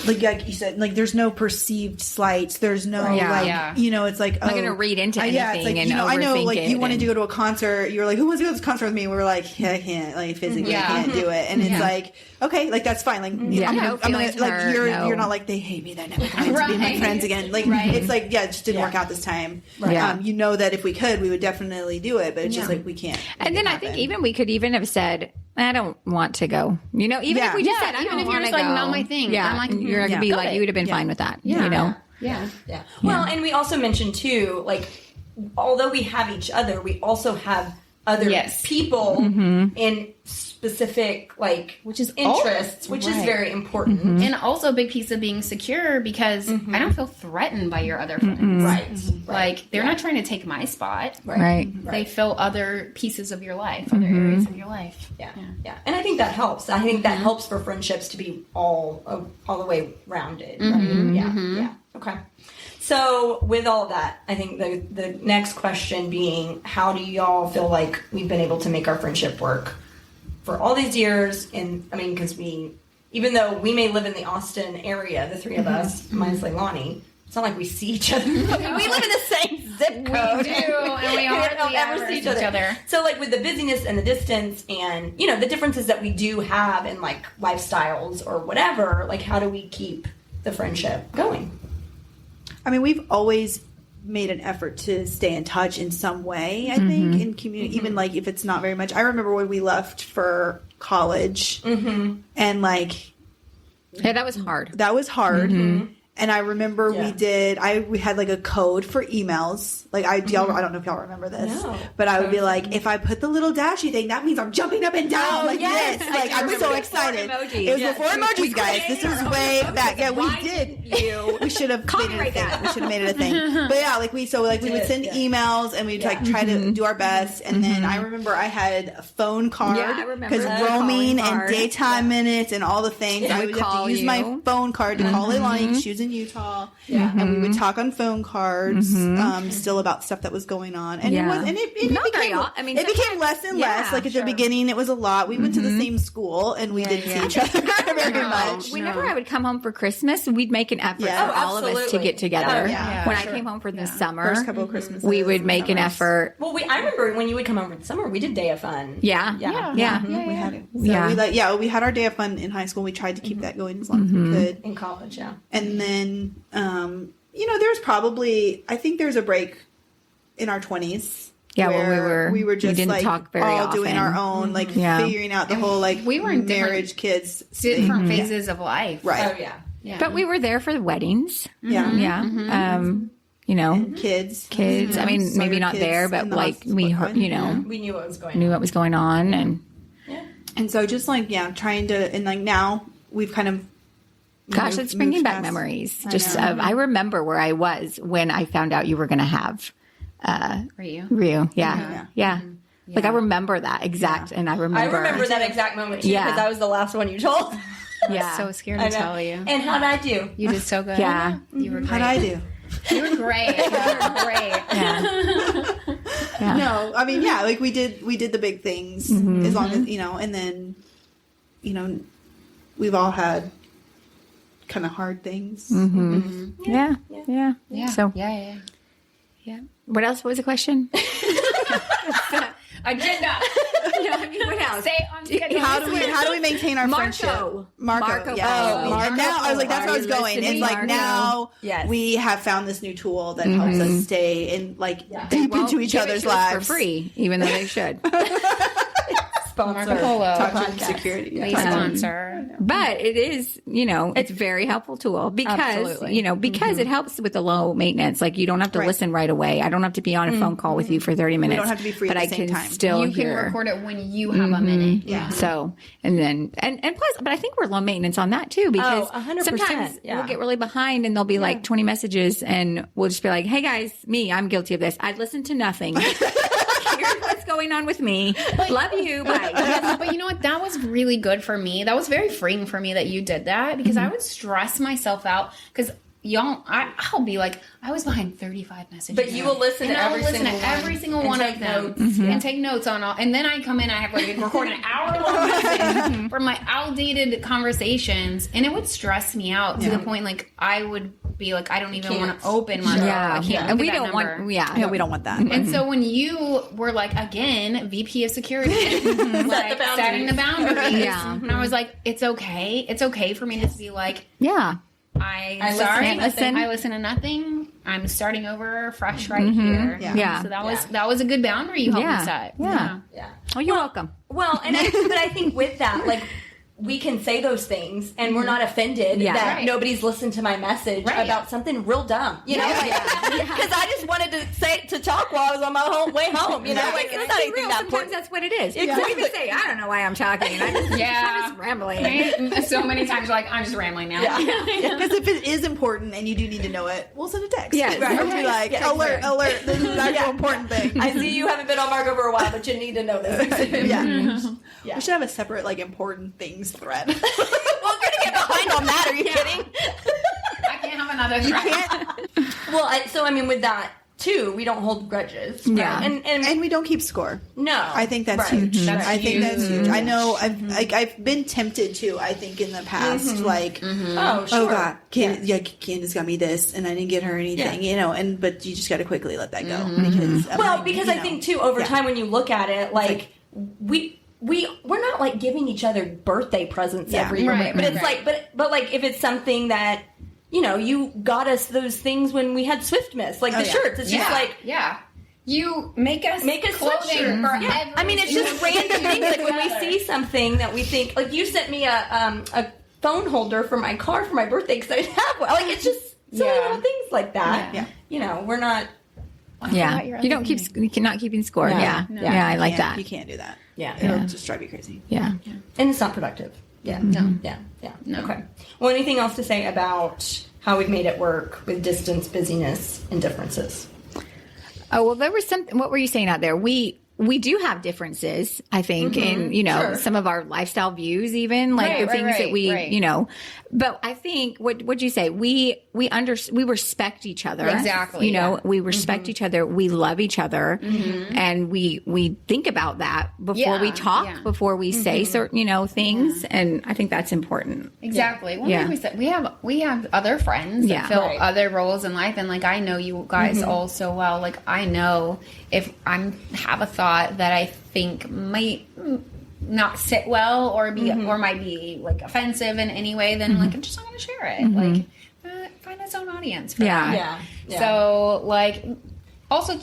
like you said, like there's no perceived slights. There's no it's like, I'm not going to read into anything it's like, and I know, like you wanted and... to go to a concert. You're like, who wants to go to this concert with me? We were like, yeah, I can't, like physically, I can't do it. And it's like, okay, like that's fine. Like, I'm gonna like you're not like they hate me. They're never going to be my friends again. Like it's like, it just didn't work out this time. Right. You know that if we could, we would definitely do it, but it's just like we can't. And then I think we could even have said, I don't want to go. You know, even if we just said, I don't want to go. Like, not my thing. Yeah, I'm like, you're going to be like, you would have been fine with that. Yeah. You know? Yeah. Well, and we also mentioned too, like, although we have each other, we also have other people in specific, like, which is interests, which is very important. And also a big piece of being secure, because I don't feel threatened by your other friends. Right. Like, they're not trying to take my spot. Right. They fill other pieces of your life, other areas of your life. Yeah. And I think that helps. I think that helps for friendships to be all the way rounded. Right? Yeah. Okay. So with all that, I think the next question being, how do y'all feel like we've been able to make our friendship work for all these years? And I mean, because even though we may live in the Austin area, the three of us, minus Leilani, it's not like we see each other. We live in the same zip code. We do, and we hardly ever see each other. So like with the busyness and the distance and, the differences that we do have in like lifestyles or whatever, like how do we keep the friendship going? I mean, we've always made an effort to stay in touch in some way, I think, in community, even like if it's not very much. I remember when we left for college and like... Yeah, that was hard. That was hard. And I remember we had like a code for emails. Like I don't know if y'all remember this, but I would be like, if I put the little dashy thing, that means I'm jumping up and down this. Like I'm so excited. It was before emojis, guys. This was way back. Yeah, we did. We should have made it a thing. We should have made it a thing. But yeah, we would send emails and we'd like try to do our best. And then I remember I had a phone card because roaming and daytime minutes and all the things. I would have to use my phone card to call Leilani. She was in Utah, and we would talk on phone cards, still about stuff that was going on, and it became less and less. Like at the beginning, it was a lot. We went to the same school, and we didn't see each other very much. Whenever I would come home for Christmas, we'd make an effort for all of us to get together. When I came home for the summer, first couple of Christmases, we would make an effort. Well, I remember when you would come home for the summer, we did Day of Fun. We had it. So we had our Day of Fun in high school. We tried to keep that going as long as we could in college. And then, there's probably, I think there's a break in our 2020s. Yeah, where we were just didn't like talk very all often. doing our own, like figuring out the whole like we were in marriage, kids, different phases of life. Right. Oh yeah. But we were there for the weddings. And kids. I mean, maybe not there, but like we heard, we knew what was going on. Knew what was going on, and so just like trying to, and like now we've kind of. Gosh, it's bringing back memories. I remember where I was when I found out you were going to have Ryu. Yeah. Like I remember that exact, and I remember that exact moment too, because that was the last one you told. I was so scared to tell you. And how'd I do? You did so good. Yeah, you were great. How'd I do? You were great. No, I mean, like we did the big things as long as and then we've all had kind of hard things. Yeah. So yeah. What else? What was the question? Agenda. What else? Say on schedule. How do we maintain our friendship? Marco. Yeah. And now I was like, that's where I was going. It's like now we have found this new tool that helps us stay in deep into each other's lives for free, even though they should. sponsor. Marco Polo. Talk to security. Please sponsor. But it is, it's a very helpful tool because, Absolutely. because it helps with the low maintenance. Like you don't have to listen right away. I don't have to be on a phone call with you for 30 minutes. We don't have to be free but at the I same can time. still You can hear. record it when you have a minute. Yeah. So, and then, and plus, but I think we're low maintenance on that too, because 100%, sometimes yeah. we'll get really behind and there'll be like 20 messages and we'll just be like, hey guys, I'm guilty of this. I listened to nothing. Here's what's going on with me. Love you. Bye. Yes, but you know what? That was really good for me. That was very freeing for me that you did that, because I would stress myself out because I'll be like, I was behind 35 messages. But you will listen to every single one of them and take notes on all. And then I come in, I have like record an hour-long message from my outdated conversations, and it would stress me out to the point like I would be like, I don't even want to open my I can't. And look we at that don't number. want, we don't want that. And so when you were like, again, VP of security, like, setting the boundaries, and I was like, it's okay for me to be like, I listen to nothing. I'm starting over fresh right here. Yeah. So that was a good boundary you helped me set. Yeah. Oh, you're welcome. Well, but I think with that, like, we can say those things and we're not offended that nobody's listened to my message about something real dumb, you know? Because I just wanted to talk while I was on my way home, you know? Like, it's not anything that Sometimes important. that's what it is. Exactly. You can say, I don't know why I'm talking. I'm just rambling. Right? So many times you're like, I'm just rambling now. Because if it is important and you do need to know it, we'll send a text. Yes. Right. We'll be like, alert, this is an actual important thing. I see you haven't been on Margo for a while, but you need to know this. We should have a separate, like, important things thread. We're going to get behind on that. Are you kidding? I can't have another thread. Well, with that, too, we don't hold grudges. Yeah. Right? And we don't keep score. No. I think that's huge. I think that's huge. I know I've been tempted to, I think, in the past, like, Oh, sure. oh God, Candace got me this and I didn't get her anything, but you just got to quickly let that go. Because I think, too, over time when you look at it, like we're not like giving each other birthday presents every year, but it's like, but like if it's something that you got us those things when we had Swift Miss, like the shirts. It's just like you make us clothing for every I mean, it's just random things. Like when we see something that we think, like you sent me a phone holder for my car for my birthday because I didn't have one. Like it's just silly little things like that. We're not. You're not keeping score. Yeah. I like that. You can't do that. Yeah. It'll just drive you crazy. Yeah. And it's not productive. Yeah. No. Yeah. Okay. Well, anything else to say about how we've made it work with distance, busyness, and differences? Oh, well, there was something. What were you saying out there? We do have differences, I think, in, some of our lifestyle views, even like the things that we, but I think what'd you say? We respect each other. Exactly. We respect each other. We love each other. And we think about that before we talk, before we say certain, things. And I think that's important. Exactly. We have other friends that fill other roles in life. And like, I know you guys all so well. Like, I know if I have a thought that I think might not sit well or might be like offensive in any way, then like I'm just not going to share it. Like find its own audience for that. So like also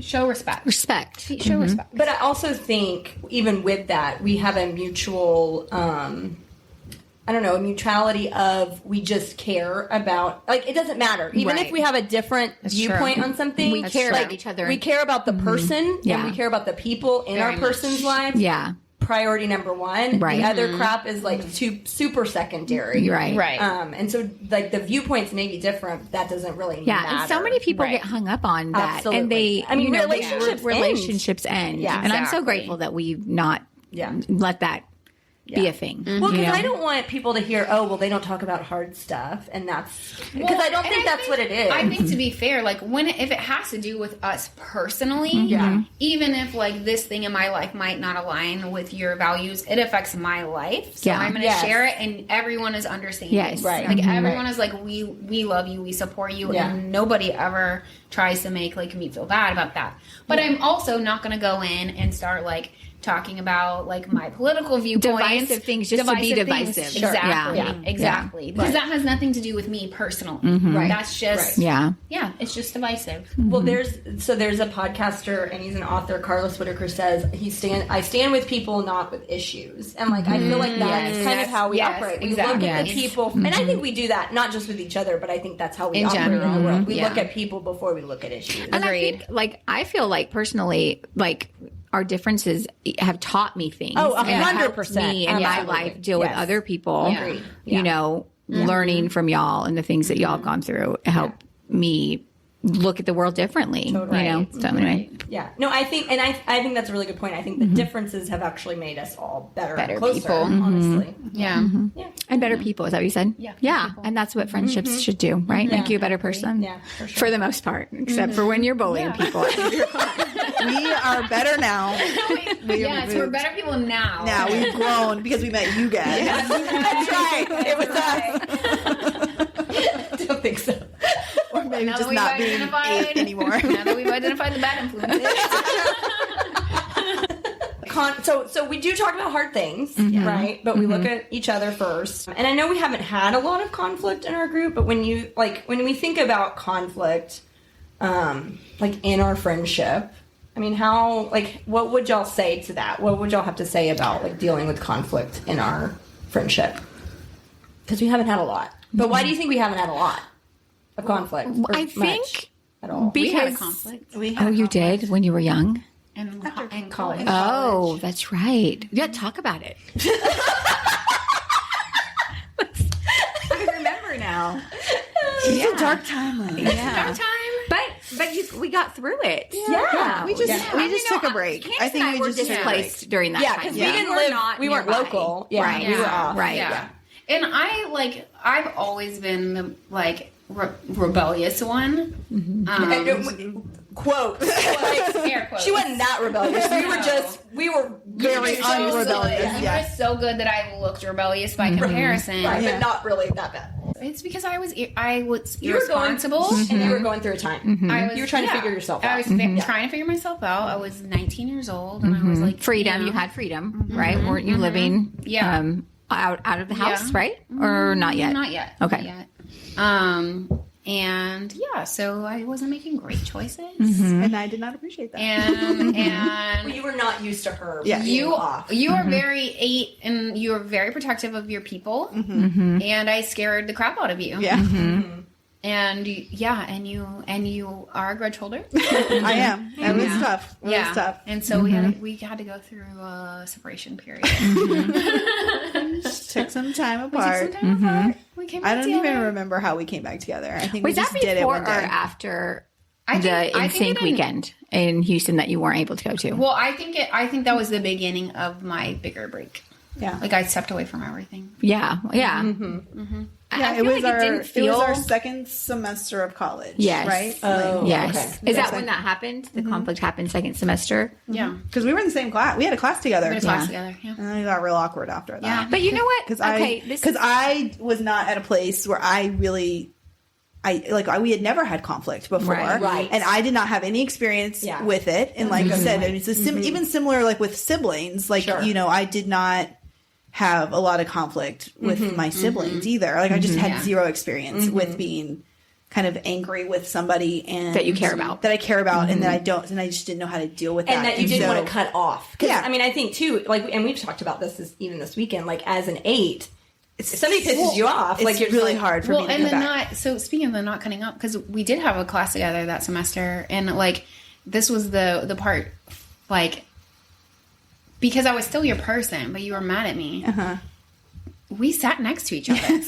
show respect. Show respect. But I also think even with that we have a mutual a mutuality of we just care about, like, it doesn't matter. Even if we have a different viewpoint on something, we care about each other. We care about the person and we care about the people in our person's lives. Yeah. Priority number one. Right. The other crap is like super secondary. Right. And so like the viewpoints may be different. That doesn't really matter. And so many people get hung up on that. Absolutely. And they, relationships end. Yeah. And I'm so grateful that we've not let that be a thing. Well, because I don't want people to hear, they don't talk about hard stuff, and that's because I don't think that's what it is. I think, to be fair, like if it has to do with us personally, even if like this thing in my life might not align with your values, it affects my life. So I'm going to share it, and everyone is understanding. Yes, like everyone is like, we love you, we support you, and nobody ever tries to make like me feel bad about that. But I'm also not going to go in and start like talking about like my political viewpoints divisive things just to be divisive. Things. Exactly. Yeah. Exactly. Because that has nothing to do with me personally. Right. That's just it's just divisive. Well, there's a podcaster and he's an author, Carlos Whitaker, says I stand with people, not with issues. And like I feel like that's kind of how we operate. We look at the people, and I think we do that not just with each other, but I think that's how we operate in the world. We look at people before we look at issues. And Agreed. I feel like personally, like our differences have taught me things. Oh, 100%. Me in my life deal with other people. Yeah. You know, learning from y'all and the things that y'all have gone through help me look at the world differently. Totally. You know, so anyway. Yeah. No, I think that's a really good point. I think the differences have actually made us all better and closer, people. Honestly. Yeah. Yeah. And better people, is that what you said? Yeah. Yeah. And that's what friendships should do, right? Make you a better person. Yeah, for sure. For the most part, except for when you're bullying people. We are better now. Yes, we're better people now. Now we've grown because we met you guys. That's right. It was us. Don't think so. Or maybe Now just that not we've being identified- eight anymore. Now that we've identified the bad influences. So we do talk about hard things, right? But we look at each other first. And I know we haven't had a lot of conflict in our group, but when we think about conflict, like in our friendship, I mean, what would y'all say to that? What would y'all have to say about like dealing with conflict in our friendship? Because we haven't had a lot. But why do you think we haven't had a lot of conflict? I think at all. We had a because conflict you did when you were young. in college. Oh, that's right. Yeah, talk about it. I remember now. It's a dark time. Yeah. We got through it. Yeah. We just took a break. I think we were just displaced during that Yeah, time. because we didn't live. We weren't nearby. local. Yeah, Right. we were off. Right. Yeah. And I've always been the rebellious one. Quote. Air quotes. She wasn't that rebellious. We were Very unrebellious. You Yeah. were so good that I looked rebellious by comparison. right, but not really that bad. It's because I was irresponsible. And you were going through a time. You were trying to figure yourself out. I was trying to figure myself out. I was 19 years old, and I was like, Freedom. You had freedom, right? Weren't you living out of the house, right? Or not yet? Not yet. Okay. Not yet. And so I wasn't making great choices. And I did not appreciate that. And You were not used to her. Yeah. being you off. are very and you are very protective of your people, and I scared the crap out of you. Yeah. And you are a grudge holder. I am. It was tough. It was tough. And so we had to go through a separation period. Took some time We apart. took some time apart. We came back I don't together. even remember how we came back together. I think Was we that just did it before one or day. after I think the it NSYNC didn't- weekend in Houston that you weren't able to go to? Well, I think that was the beginning of my bigger break. Yeah. Like I stepped away from everything. Yeah. Yeah, I it feel was like our it didn't feel second semester of college. Yes. Right? Oh, yes. okay. Is that when that happened? The conflict happened second semester? Yeah. Because we were in the same class. We had a class together. We had a class together. Yeah. And then it got real awkward after that. Yeah. But you know what? Because Okay, I was not at a place where we had never had conflict before, Right. And I did not have any experience Yeah. with it. And like I said, it's even similar like with siblings. Like I did not have a lot of conflict with my siblings either. Like I just had zero experience with being kind of angry with somebody and That you care about. that I care about, and that I don't, and I just didn't know how to deal with that. And that you didn't want to cut off. Yeah. I mean, I think too, like, and we've talked about this even this weekend, like as an 8, if somebody pisses you off, It's like you're really like, hard for me to and come then back. so speaking of the not cutting up, because we did have a class together that semester, and like this was the part, like, because I was still your person, but you were mad at me. We sat next to each other.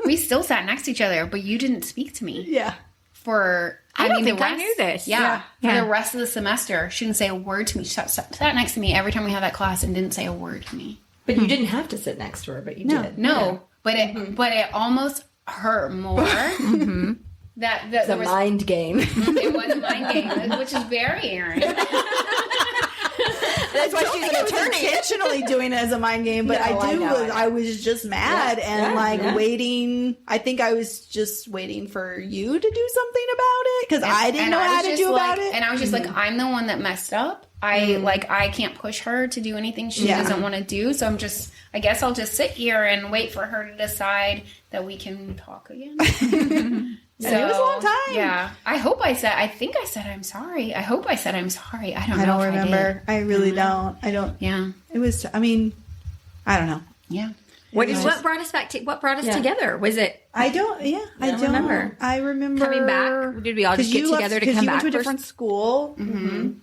We still sat next to each other, but you didn't speak to me. Yeah. For I don't think the I rest, knew this. Yeah, Yeah. for the rest of the semester, she didn't say a word to me. She sat next to me every time we had that class and didn't say a word to me. but you didn't have to sit next to her, but you did. No, but it almost hurt more. That It's a there was, mind game. it was a mind game, which is very Aaron. That's why she's an I was attorney. intentionally doing it as a mind game, but No, I know. I was just mad and waiting. I think I was just waiting for you to do something about it because I didn't know how to do about it. And I was just like, I'm the one that messed up. I can't push her to do anything she doesn't want to do. So I guess I'll just sit here and wait for her to decide that we can talk again. So, it was a long time. Yeah. I think I said I'm sorry. I hope I said I'm sorry. I don't remember. I really don't. I don't. Yeah. It was, I don't know. Yeah. What brought us back? What brought us together? Was it? I don't remember. I remember coming back. Did we all just get together to come back? Because you went to a different school,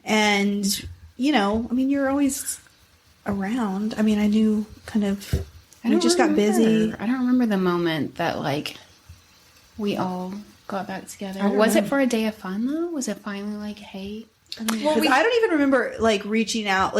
and you're always around. I knew kind of. We just got busy. I don't remember the moment that we all got back together. Was it for a day of fun though? Was it finally hey? I don't even remember reaching out.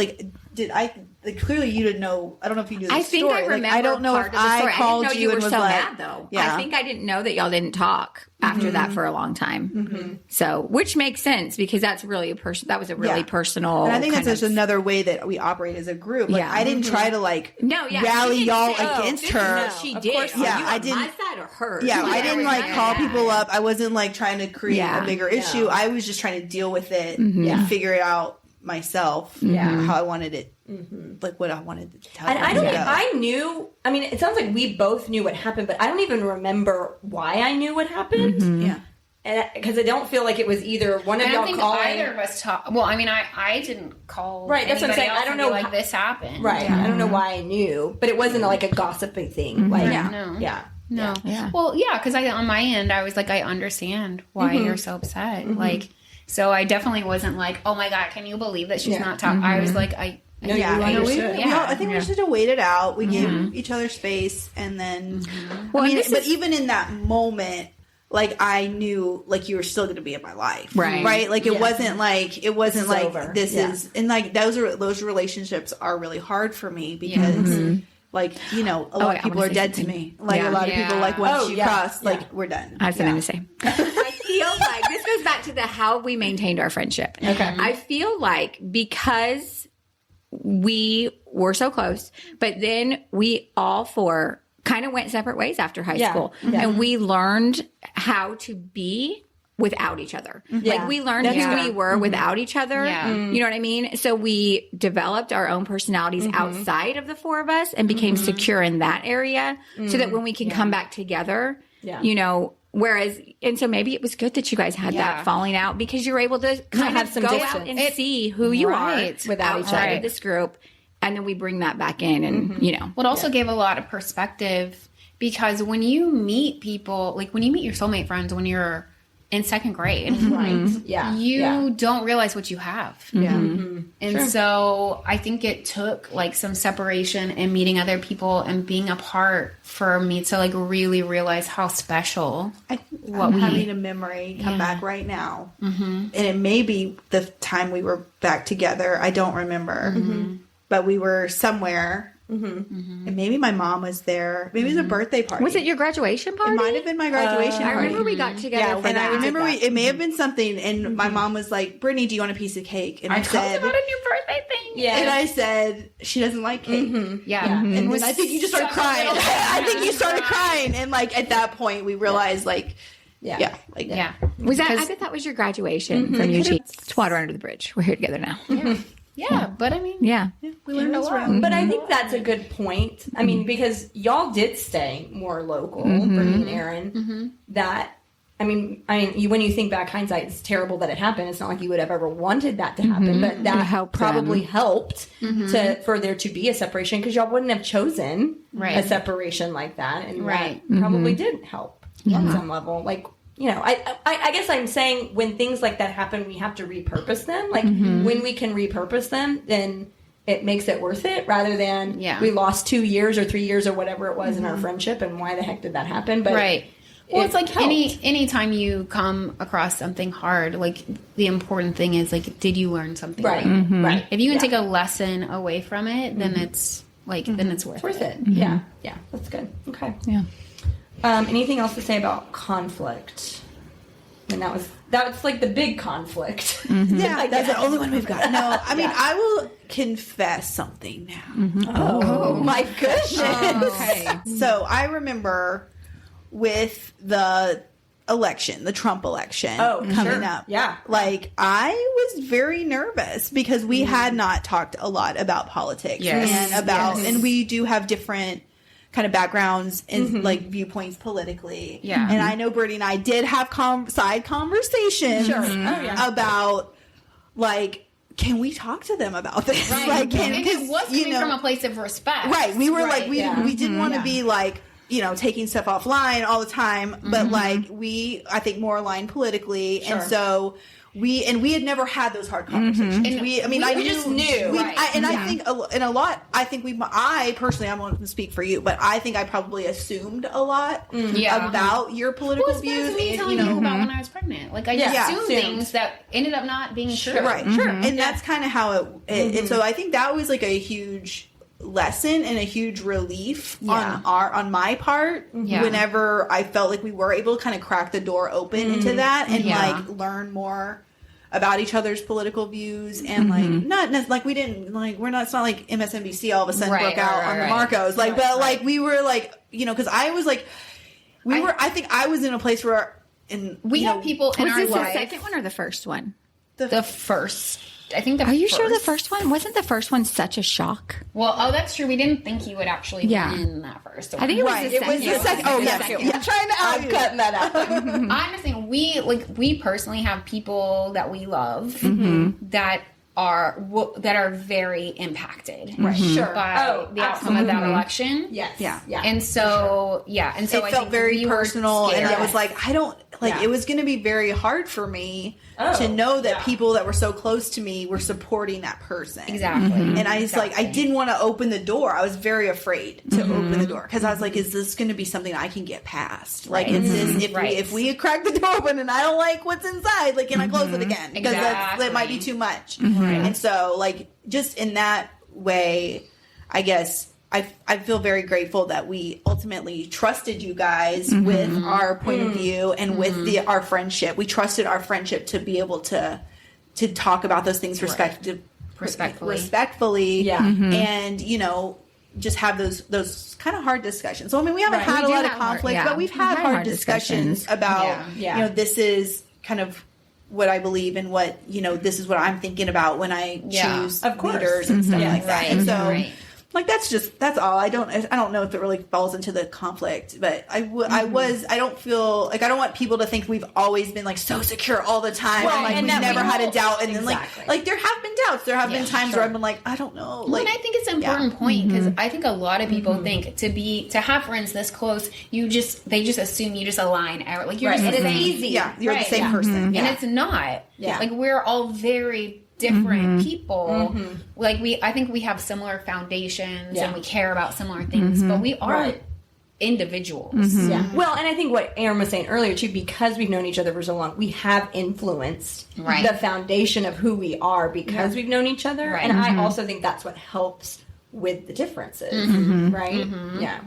Did I? Clearly, you didn't know. I don't know if you knew the story. I think I remember. I don't know if I called you and was so mad though. Yeah. I think I didn't know that y'all didn't talk after that for a long time. So, which makes sense because that's really that was a really personal. And I think that's just another way that we operate as a group. I didn't try to rally y'all against her. No, she did. I didn't. My side or hers. Yeah, I didn't call people up. I wasn't trying to create a bigger issue. I was just trying to deal with it and figure it out myself. How I wanted it. What I wanted to tell. And I knew. It sounds like we both knew what happened, but I don't even remember why I knew what happened. Yeah. And because I don't feel like it was either one of y'all calling. Either of us talk. Well, I didn't call. Right, that's what I'm saying. I don't know this happened. Right. I don't know why I knew, but it wasn't a gossipy thing. No. Yeah. No. Yeah. Well, yeah, because on my end, I was I understand why you're so upset. So I definitely wasn't oh my God, can you believe that she's not talking? I was No, you understood. I think we just had to wait it out. We gave each other space, and then. But even in that moment, I knew you were still going to be in my life, right? It wasn't over. This is, and those relationships are really hard for me because. A lot of people are dead to me. A lot of people, once you cross, we're done. I have something to say. I feel like this goes back to how we maintained our friendship. Okay. I feel like because we were so close, but then we all four kind of went separate ways after high school. Yeah. And we learned how to be without each other. We learned who we were without each other. Yeah. You know what I mean? So we developed our own personalities outside of the four of us and became secure in that area so that when we can come back together, whereas, and so maybe it was good that you guys had that falling out because you're able to kind of go out and see who you are without outside of this group. And then we bring that back in and, Well, it also gave a lot of perspective because when you meet people, when you meet your soulmate friends when you're in second grade, you don't realize what you have. And so I think it took some separation and meeting other people and being apart for me to really realize how special I'm having a memory come back right now. And it may be the time we were back together. I don't remember. But we were somewhere. And maybe my mom was there. Maybe it was a birthday party. Was it your graduation party? It might have been my graduation party. I remember we got together for and that. I remember it may have been something, and my mom was like, Brittany, do you want a piece of cake? And I said, about a new birthday thing. Yeah. And I said, she doesn't like cake. And then I think you just started crying. I think you started crying. And at that point, we realized Was that? I bet that was your graduation from UG. It's water under the bridge. We're here together now. But we learned a lot. But I think that's a good point. Because y'all did stay more local, Brittany and Aaron. That when you think back, hindsight, it's terrible that it happened. It's not like you would have ever wanted that to happen, but that probably helped for there to be a separation because y'all wouldn't have chosen a separation like that, and that probably did help on some level. I guess I'm saying when things like that happen, we have to repurpose them. When we can repurpose them, then it makes it worth it rather than we lost 2 years or 3 years or whatever it was in our friendship and why the heck did that happen? But well, it's any time you come across something hard, the important thing is did you learn something? Right. If you can take a lesson away from it, then it's then it's worth it. Yeah, that's good. Okay. Yeah. Anything else to say about conflict? And that was the big conflict. Yeah, that's the only one we've got. No, I will confess something now. Oh my goodness. Okay. So I remember with the election, the Trump election coming up. Yeah. Like, I was very nervous because we had not talked a lot about politics and we do have different kind of backgrounds and like viewpoints politically. Yeah. And I know Brittany and I did have side conversations about like, can we talk to them about this? Right. Like, and it was coming from a place of respect. Right. We were like, we didn't want to be like, taking stuff offline all the time, but like I think more aligned politically. And so we had never had those hard conversations. And I just knew. I think I personally, I'm not going to speak for you, but I think I probably assumed a lot about your political views. Me telling you about when I was pregnant. Like, I just assumed things that ended up not being true. Right. Sure. And that's kind of how it and so I think that was like a huge lesson and a huge relief on my part whenever I felt like we were able to kind of crack the door open into that and like learn more about each other's political views and like not we didn't like it's not like MSNBC all of a sudden broke out on the Marcos like we were like because I was like I think I was in a place where we have people in our life. Was this the second one or the first one? The first. I think Are you sure the first one? Wasn't the first one such a shock? Well, that's true. We didn't think he would actually win that first one. I think it was the second. Oh, yeah. I'm trying to I'm cutting that out. I'm just saying, we personally have people that we love that are very impacted by the outcome of that election. Yes. Yeah. And so, and so it felt very personal, and I was like, I don't it was going to be very hard for me to know that people that were so close to me were supporting that person. Exactly. And I was like, I didn't want to open the door. I was very afraid to open the door because I was like, is this going to be something I can get past? Like, is this if we crack the door open and I don't like what's inside, like, can I close it again? Because that might be too much. And so, like, just in that way, I guess I feel very grateful that we ultimately trusted you guys with our point of view and with our friendship. We trusted our friendship to be able to talk about those things respectfully, and just have those kind of hard discussions. So I mean, we haven't had a lot of conflict, but we've had hard discussions about this is kind of what I believe and what this is what I'm thinking about when I choose leaders and stuff like that. And so. Like, that's all. I don't know if it really falls into the conflict, but I don't feel like I don't want people to think we've always been like so secure all the time. Well, and we've never had a doubt. And then like there have been doubts. There have been times where I've been like, I don't know. Like, and I think it's an important point because I think a lot of people think to have friends this close, they just assume you just align out. Like, you're just the same. Easy. Yeah. You're the same person. And it's not. Yeah. Like, we're all very different people. Like, I think we have similar foundations and we care about similar things, but we are individuals. Well, and I think what Aaron was saying earlier too, because we've known each other for so long, we have influenced the foundation of who we are because we've known each other. And I also think that's what helps with the differences. Right? Yeah.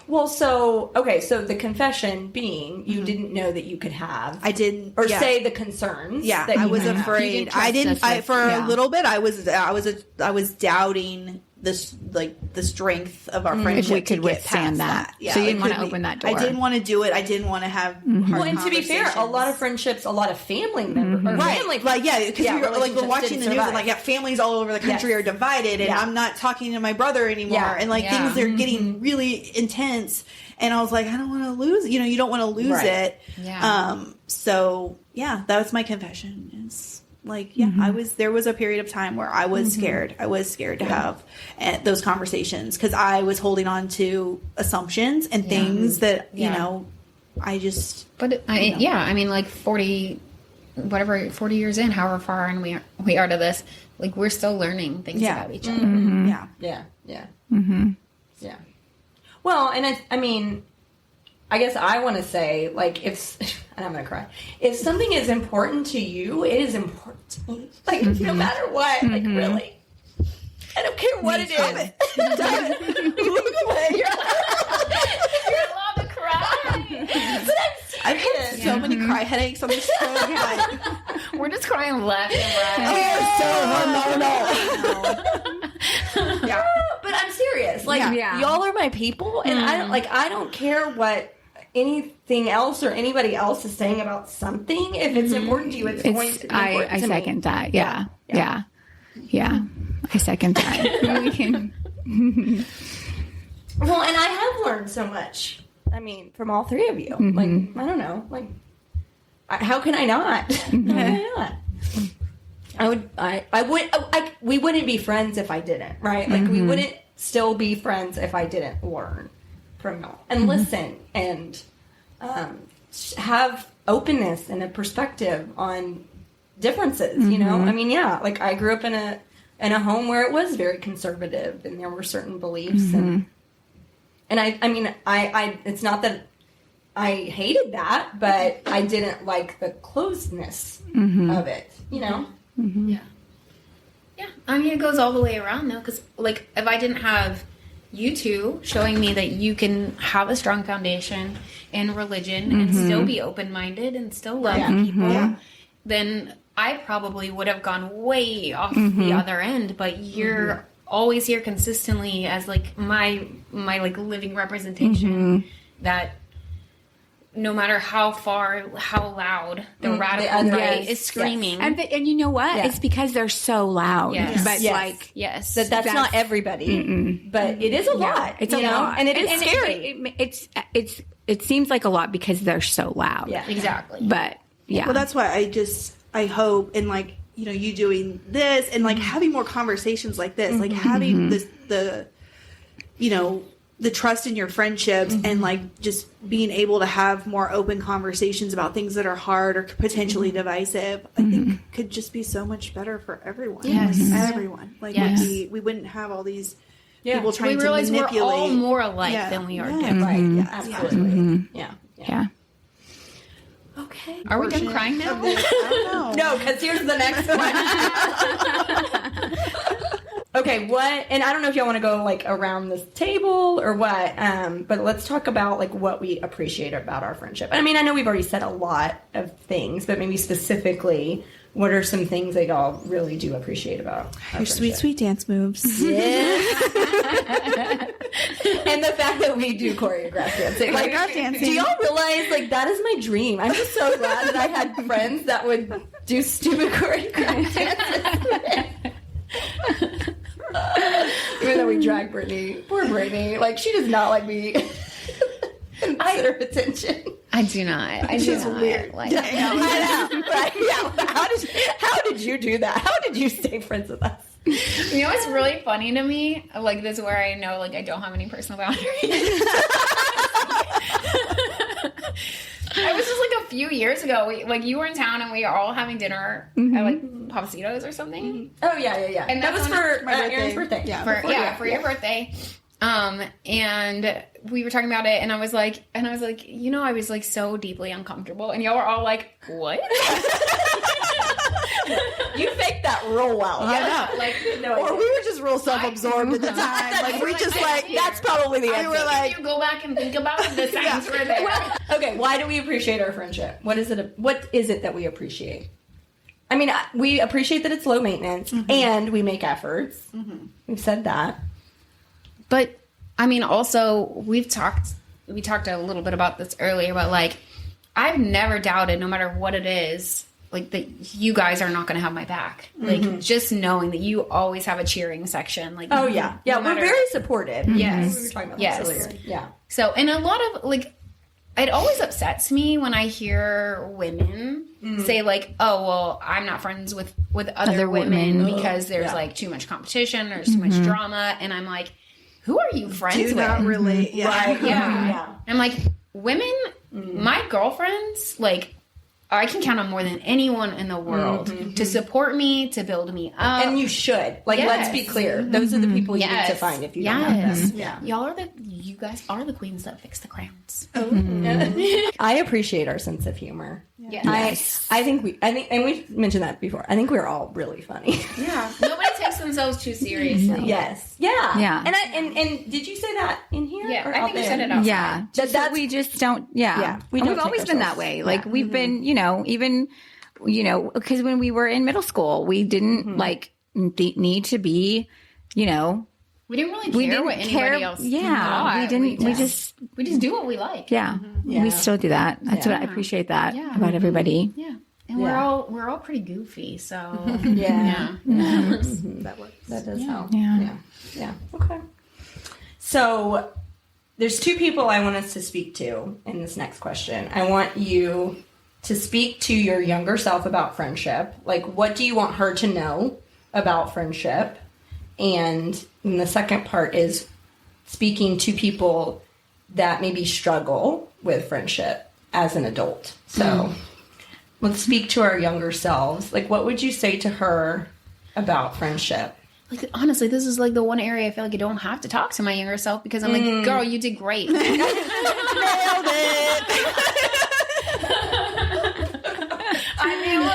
Well, so the confession being you didn't know that you could have. I didn't. Or say the concerns. Yeah, that I was afraid. I didn't. For a little bit, I was doubting this, like, the strength of our friendship. If we could withstand that. Yeah, so you didn't want to open that door. I didn't want to do it. I didn't want to have hard Well, and to be fair, a lot of friendships, a lot of family members, or family, because we're watching the news and like families all over the country are divided, and I'm not talking to my brother anymore, and like things are getting really intense, and I was like, I don't want to lose. You don't want to lose it. So that was my confession. It's like, there was a period of time where I was scared. I was scared to have those conversations because I was holding on to assumptions and things that, I just. But I mean, like 40 years in, however far in we are to this, like, we're still learning things about each other. Yeah. Well, and I mean, I guess I want to say, like, and I'm going to cry. If something is important to you, it is important to me. Like, no matter what, like, really. I don't care what it is. You're allowed to cry. But I've had so many cry headaches on this show. We're just crying left and right. But I'm serious. Like, y'all are my people, and I don't care what anything else or anybody else is saying about something, if it's important to you, it's going to be important I to second me. that. Yeah. I second that. We can. Well, and I have learned so much. I mean, from all three of you. Like, I don't know. Like, how can I not? How can I not? We wouldn't be friends if I didn't, right? Like, we wouldn't still be friends if I didn't learn from y'all and listen and have openness and a perspective on differences. You know, I mean, like I grew up in a home where it was very conservative and there were certain beliefs and I mean, I it's not that I hated that, but I didn't like the closeness of it, you know? Yeah. I mean, it goes all the way around though, because like if I didn't have you two showing me that you can have a strong foundation in religion and still be open-minded and still love people, then I probably would have gone way off the other end. But you're always here consistently as like my like living representation that no matter how loud the radical right is screaming. And you know what? It's because they're so loud. Yes. But like, that's not everybody, but it is a lot. It's a lot. And it is scary. It seems like a lot because they're so loud. Yeah, exactly. But Well, that's why I hope, and like, you know, you doing this and like having more conversations like this, like having the trust in your friendships and like just being able to have more open conversations about things that are hard or potentially divisive, I think could just be so much better for everyone. Yes. Like, everyone. Like we wouldn't have all these people trying we to realize manipulate. we're all more alike than we are different. Right. Yeah, absolutely. yeah. Okay. Are we done crying now? I don't know. No, because here's the next one. Okay, what, and I don't know if y'all want to go like around this table or what, but let's talk about like what we appreciate about our friendship. I mean, I know we've already said a lot of things, but maybe specifically, what are some things that y'all really do appreciate about our Your friendship? sweet dance moves. And the fact that we do choreographed dancing. Like, do y'all realize, like, that is my dream? I'm just so glad that I had friends that would do stupid choreographed dances. Even though we drag Brittany. Poor Brittany. Like, she does not like me. Consider attention. I do not. I do not. Weird. Like, I know. Right? Yeah. How did you do that? How did you stay friends with us? you know what's really funny to me? Like, this is where I know, like, I don't have any personal boundaries. I was just like a few years ago. You were in town and we were all having dinner at like Papacitos or something. Oh yeah. And that was for Aaron's birthday. Yeah, for your birthday. And we were talking about it, and I was like, you know, I was like so deeply uncomfortable, and y'all were all like, what? You faked that real well. Yeah, like, Or we were just real self-absorbed at the time. Like, we just like, that's probably the answer. we were like, if you go back and think about it, the signs were there. Okay, why do we appreciate our friendship? What is it that we appreciate? I mean, we appreciate that it's low maintenance and we make efforts. We've said that. But I mean, also we talked a little bit about this earlier, but like, I've never doubted, no matter what it is, like that you guys are not going to have my back. Like, just knowing that you always have a cheering section. Like, Oh yeah, no we're matter- very supportive. Yes. We were talking about Yes. this earlier. Yeah. So, and a lot of like, it always upsets me when I hear women say like, "Oh, well, I'm not friends with other women because there's like too much competition, there's too much drama," and I'm like, "Who are you friends with?" do not relate. Yeah. Right. Yeah. I'm like, women, my girlfriends, like, I can count on more than anyone in the world to support me, to build me up. And you should. Like, let's be clear. Those are the people you need to find if you don't have them. Yeah. You guys are the queens that fix the crowns. I appreciate our sense of humor. Yes. I think, and we've mentioned that before. I think we're all really funny. Yeah. Nobody takes themselves too seriously. Yes. Yeah. Yeah. And did you say that in here? Yeah. or I out think you there? said it out. Yeah, That's we just don't. Yeah, Yeah, we we've don't always take been that ourselves- way. Like we've been, even, because when we were in middle school, we didn't like need to be, We didn't really care what anybody else thought. We didn't. We just do what we like. Yeah. We still do that. That's what I appreciate that about everybody. Yeah. And we're all pretty goofy, so That works. That does help. Yeah. Okay. So there's two people I want us to speak to in this next question. I want you to speak to your younger self about friendship. Like, what do you want her to know about friendship? And the second part is speaking to people that maybe struggle with friendship as an adult. So let's speak to our younger selves. Like, what would you say to her about friendship? Like, honestly, this is like the one area I feel like I don't have to talk to my younger self because I'm like, girl, you did great. Nailed it. I mean, look.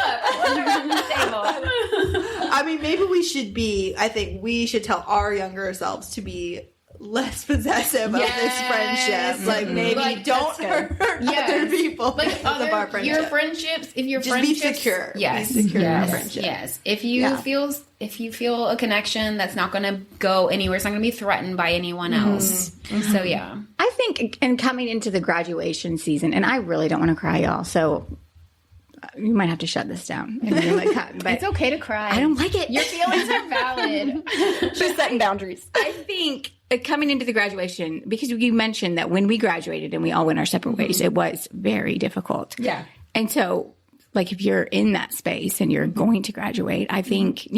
I mean, maybe I think we should tell our younger selves to be less possessive of this friendship. Like, maybe don't hurt other people because of our friendship. Your friendships, if your just friendships, be secure. Yes. Be secure in our friendship. Yes. If you feel a connection that's not going to go anywhere, it's not going to be threatened by anyone else. So yeah, I think, and coming into the graduation season, and I really don't want to cry, y'all. So you might have to shut this down. But it's okay to cry. I don't like it. Your feelings are valid. She's setting boundaries. I think coming into the graduation, because you mentioned that when we graduated and we all went our separate ways, it was very difficult. Yeah. And so, like, if you're in that space and you're going to graduate, I think,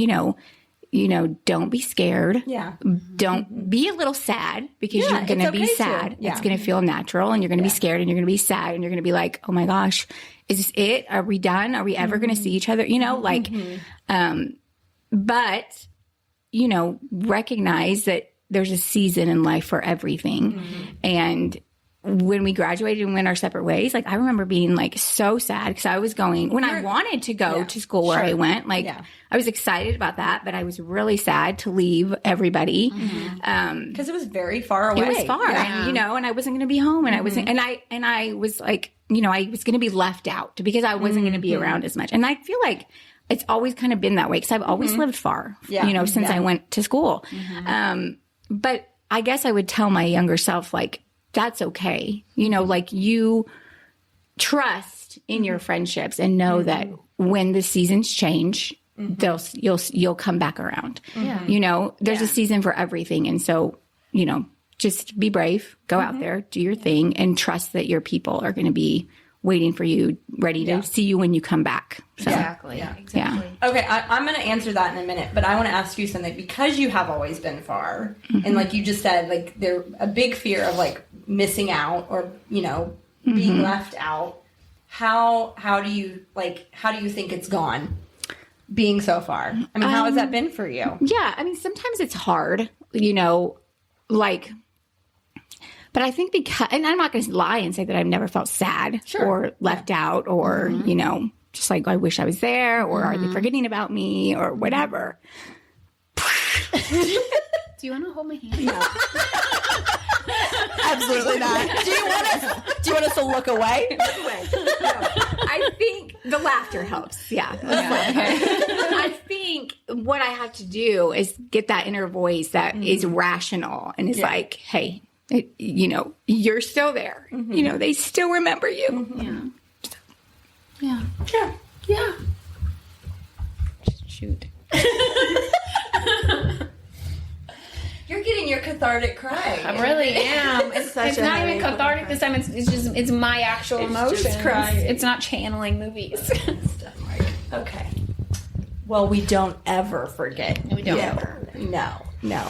don't be scared. Yeah. Don't be a little sad because you're going to be sad. Yeah. It's going to feel natural and you're going to be scared and you're going to be sad and you're going to be like, oh my gosh, is this it? Are we done? Are we ever going to see each other? But, recognize that there's a season in life for everything. And when we graduated and went our separate ways, like, I remember being like so sad because I was going when I wanted to go to school where I went, I was excited about that, but I was really sad to leave everybody. Because it was very far away. It was far, and, and I wasn't going to be home, and I wasn't, and I was like, I was going to be left out because I wasn't going to be around as much. And I feel like it's always kind of been that way because I've always lived far, since I went to school. But I guess I would tell my younger self, like, that's okay. Like, you trust in your friendships and know that when the seasons change, you'll come back around. There's a season for everything. And so, just be brave, go out there, do your thing, and trust that your people are going to be waiting for you, ready to see you when you come back. So, Exactly. Okay, I'm going to answer that in a minute, but I want to ask you something. Because you have always been far, and like you just said, like, there's a big fear of like missing out or, being left out. How do you think it's gone being so far? I mean, how has that been for you? Yeah, I mean, sometimes it's hard, but I think because, and I'm not going to lie and say that I've never felt sad or left out or, just like, I wish I was there, or are they forgetting about me or whatever. Do you want to hold my hand? No. Absolutely not. Do you want us to look away? Look away. No. I think the laughter helps. Yeah. I think what I have to do is get that inner voice that is rational and is like, hey, you're still there. They still remember you. Yeah. Sure. Yeah. Shoot. You're getting your cathartic cry. I really am. It's not even cathartic this time. It's my actual emotions. Just crying. It's not channeling movies. Okay. Well, we don't ever forget. We don't ever. No.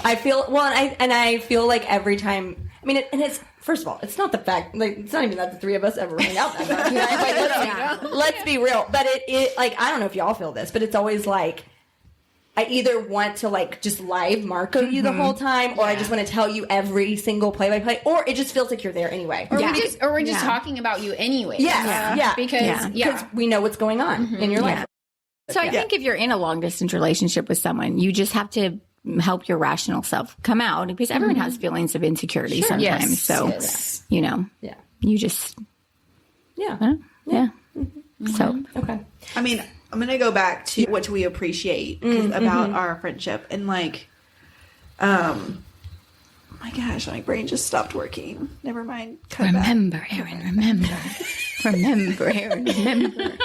I feel I feel like every time. I mean, and it's, first of all, it's not the fact, like, it's not even that the three of us ever hang out that much. Like, let's be real. But it like, I don't know if y'all feel this, but it's always like, I either want to, like, just live Marco you the whole time, or I just want to tell you every single play-by-play, or it just feels like you're there anyway. Or we're just talking about you anyway. Yes. Because we know what's going on in your life. So I think if you're in a long-distance relationship with someone, you just have to help your rational self come out, because everyone has feelings of insecurity sometimes. So, you just, So, okay. I mean, I'm going to go back to what we appreciate about our friendship. And, like, my gosh, my brain just stopped working. Never mind. Cut remember, Erin, remember. Remember, Erin, remember.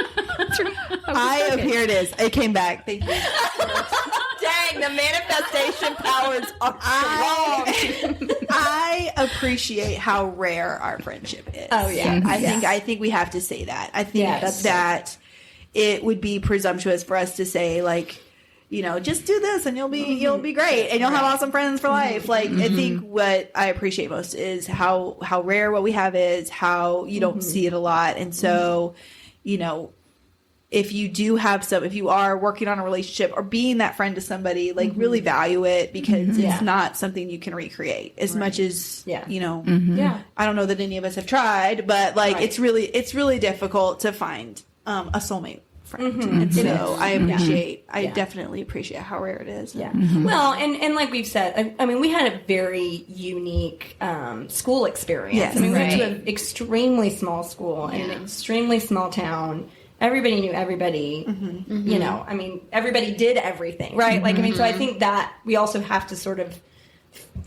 Here it is. It came back. Thank you. Dang, the manifestation powers are strong. I appreciate how rare our friendship is. Oh, yeah. I think we have to say that. I think that it would be presumptuous for us to say, like, you know, just do this and you'll be great and you'll have awesome friends for life. Like, I think what I appreciate most is how rare what we have is, how you don't see it a lot. And so, you know, if you are working on a relationship or being that friend to somebody, like really value it, because it's not something you can recreate as much as, you know, I don't know that any of us have tried, but like, it's really difficult to find a soulmate friend. And so I definitely appreciate how rare it is. Yeah. Well, and like we've said, I mean, we had a very unique school experience. Yes. I mean, we went to an extremely small school in an extremely small town. Everybody knew everybody, you know, I mean, everybody did everything, right? Like, I mean, so I think that we also have to sort of,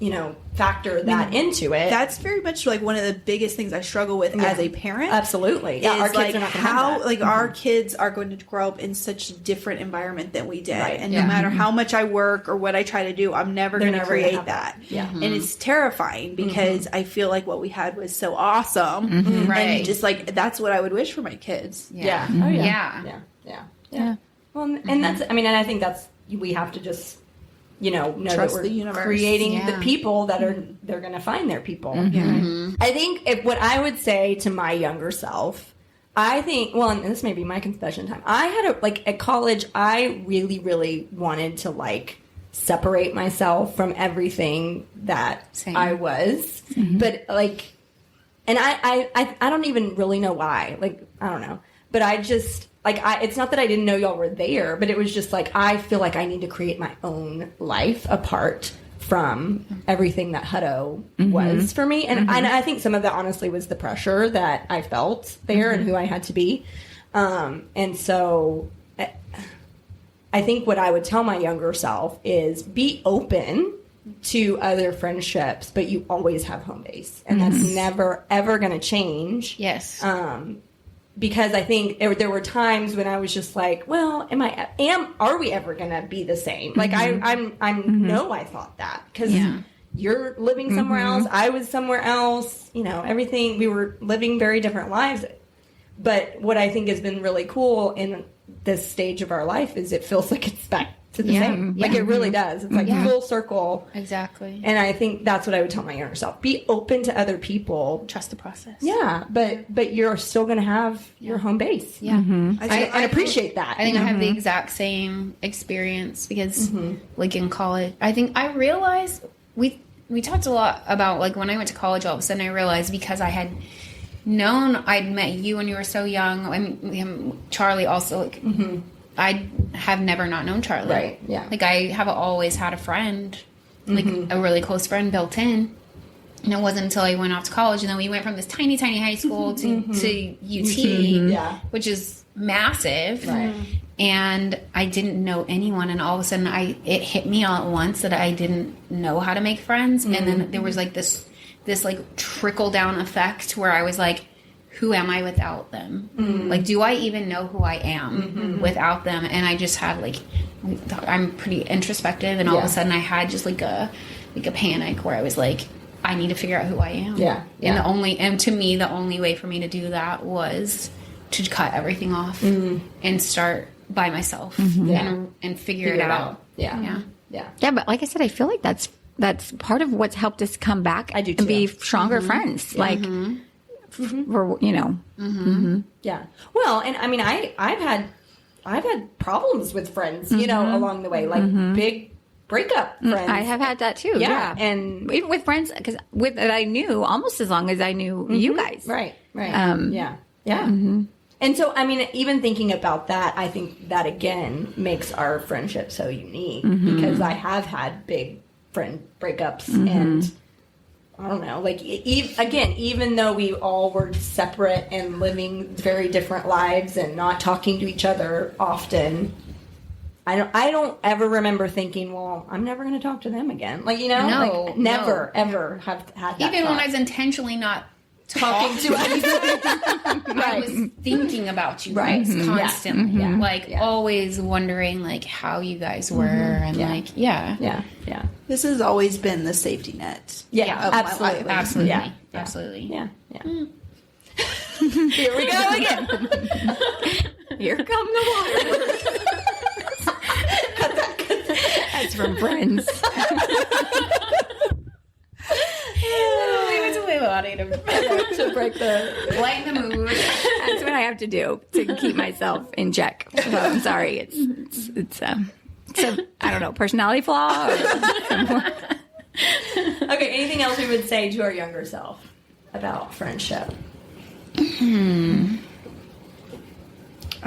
you know, factor that into it. That's very much like one of the biggest things I struggle with as a parent. Absolutely. Yeah, our kids like are not how like our kids are going to grow up in such a different environment than we did. Right. And no matter how much I work or what I try to do, I'm never going to create that. Yeah. And it's terrifying because I feel like what we had was so awesome. Right. And just like, that's what I would wish for my kids. Yeah. Yeah. Oh, yeah. Yeah. Yeah. Well, and that's, I mean, and I think that's, we have to just, you know Trust that the we're universe. creating the people that they're going to find their people. I think what I would say to my younger self, I think, well, and this may be my confession time. I had at college, I really, really wanted to like separate myself from everything that I was, but like, and I don't even really know why. Like, I don't know, but I just. Like, it's not that I didn't know y'all were there, but it was just like, I feel like I need to create my own life apart from everything that Hutto was for me. And I think some of that honestly was the pressure that I felt there and who I had to be. And so I think what I would tell my younger self is be open to other friendships, but you always have home base. And that's never, ever going to change. Yes. Because I think there were times when I was just like, well, are we ever going to be the same? Like I know I thought that because you're living somewhere else. I was somewhere else, you know, everything, we were living very different lives. But what I think has been really cool in this stage of our life is it feels like it's back to the same. Like it really does. It's like full circle. Exactly. And I think that's what I would tell my younger self. Be open to other people. Trust the process. Yeah, but you're still going to have your home base. Yeah. I appreciate that. I think I have the exact same experience because like in college, I think I realized we talked a lot about like when I went to college, all of a sudden I realized because I had I'd met you when you were so young. I mean, Charlie also like, I have never not known Charlie. Right. Yeah. Like I have always had a friend, like a really close friend built in. And it wasn't until I went off to college, and then we went from this tiny, tiny high school to UT, which is massive. Right. And I didn't know anyone, and all of a sudden it hit me all at once that I didn't know how to make friends. And then there was like this like trickle down effect where I was like, who am I without them? Like, do I even know who I am without them? And I just had like, I'm pretty introspective, and all of a sudden I had just like a panic where I was like, I need to figure out who I am. Yeah. And to me, the only way for me to do that was to cut everything off and start by myself and figure it out. Yeah. But like I said, I feel like that's part of what's helped us come back I do and be stronger friends. Like, we're, you know. Yeah. Well, and I mean, I've had problems with friends, you know, along the way, like big breakup friends. I have had that too. Yeah. And even with friends, because that I knew almost as long as I knew you guys. Right. Yeah. And so, I mean, even thinking about that, I think that again makes our friendship so unique because I have had big friend breakups and I don't know, like even though we all were separate and living very different lives and not talking to each other often, I don't ever remember thinking, well, I'm never going to talk to them again. Like, never, ever have had that even thought. when I was intentionally not talking to us. I was thinking about you guys constantly. Always wondering, like, how you guys were. And, Yeah. This has always been the safety net. Yeah, absolutely. Absolutely. Yeah. Absolutely. Yeah. Here we go again. Here come the water. Cut that. That's from Friends. To break the Lighten the mood. That's what I have to do to keep myself in check. So I'm sorry. It's I don't know, personality flaw. Okay, anything else we would say to our younger self about friendship? I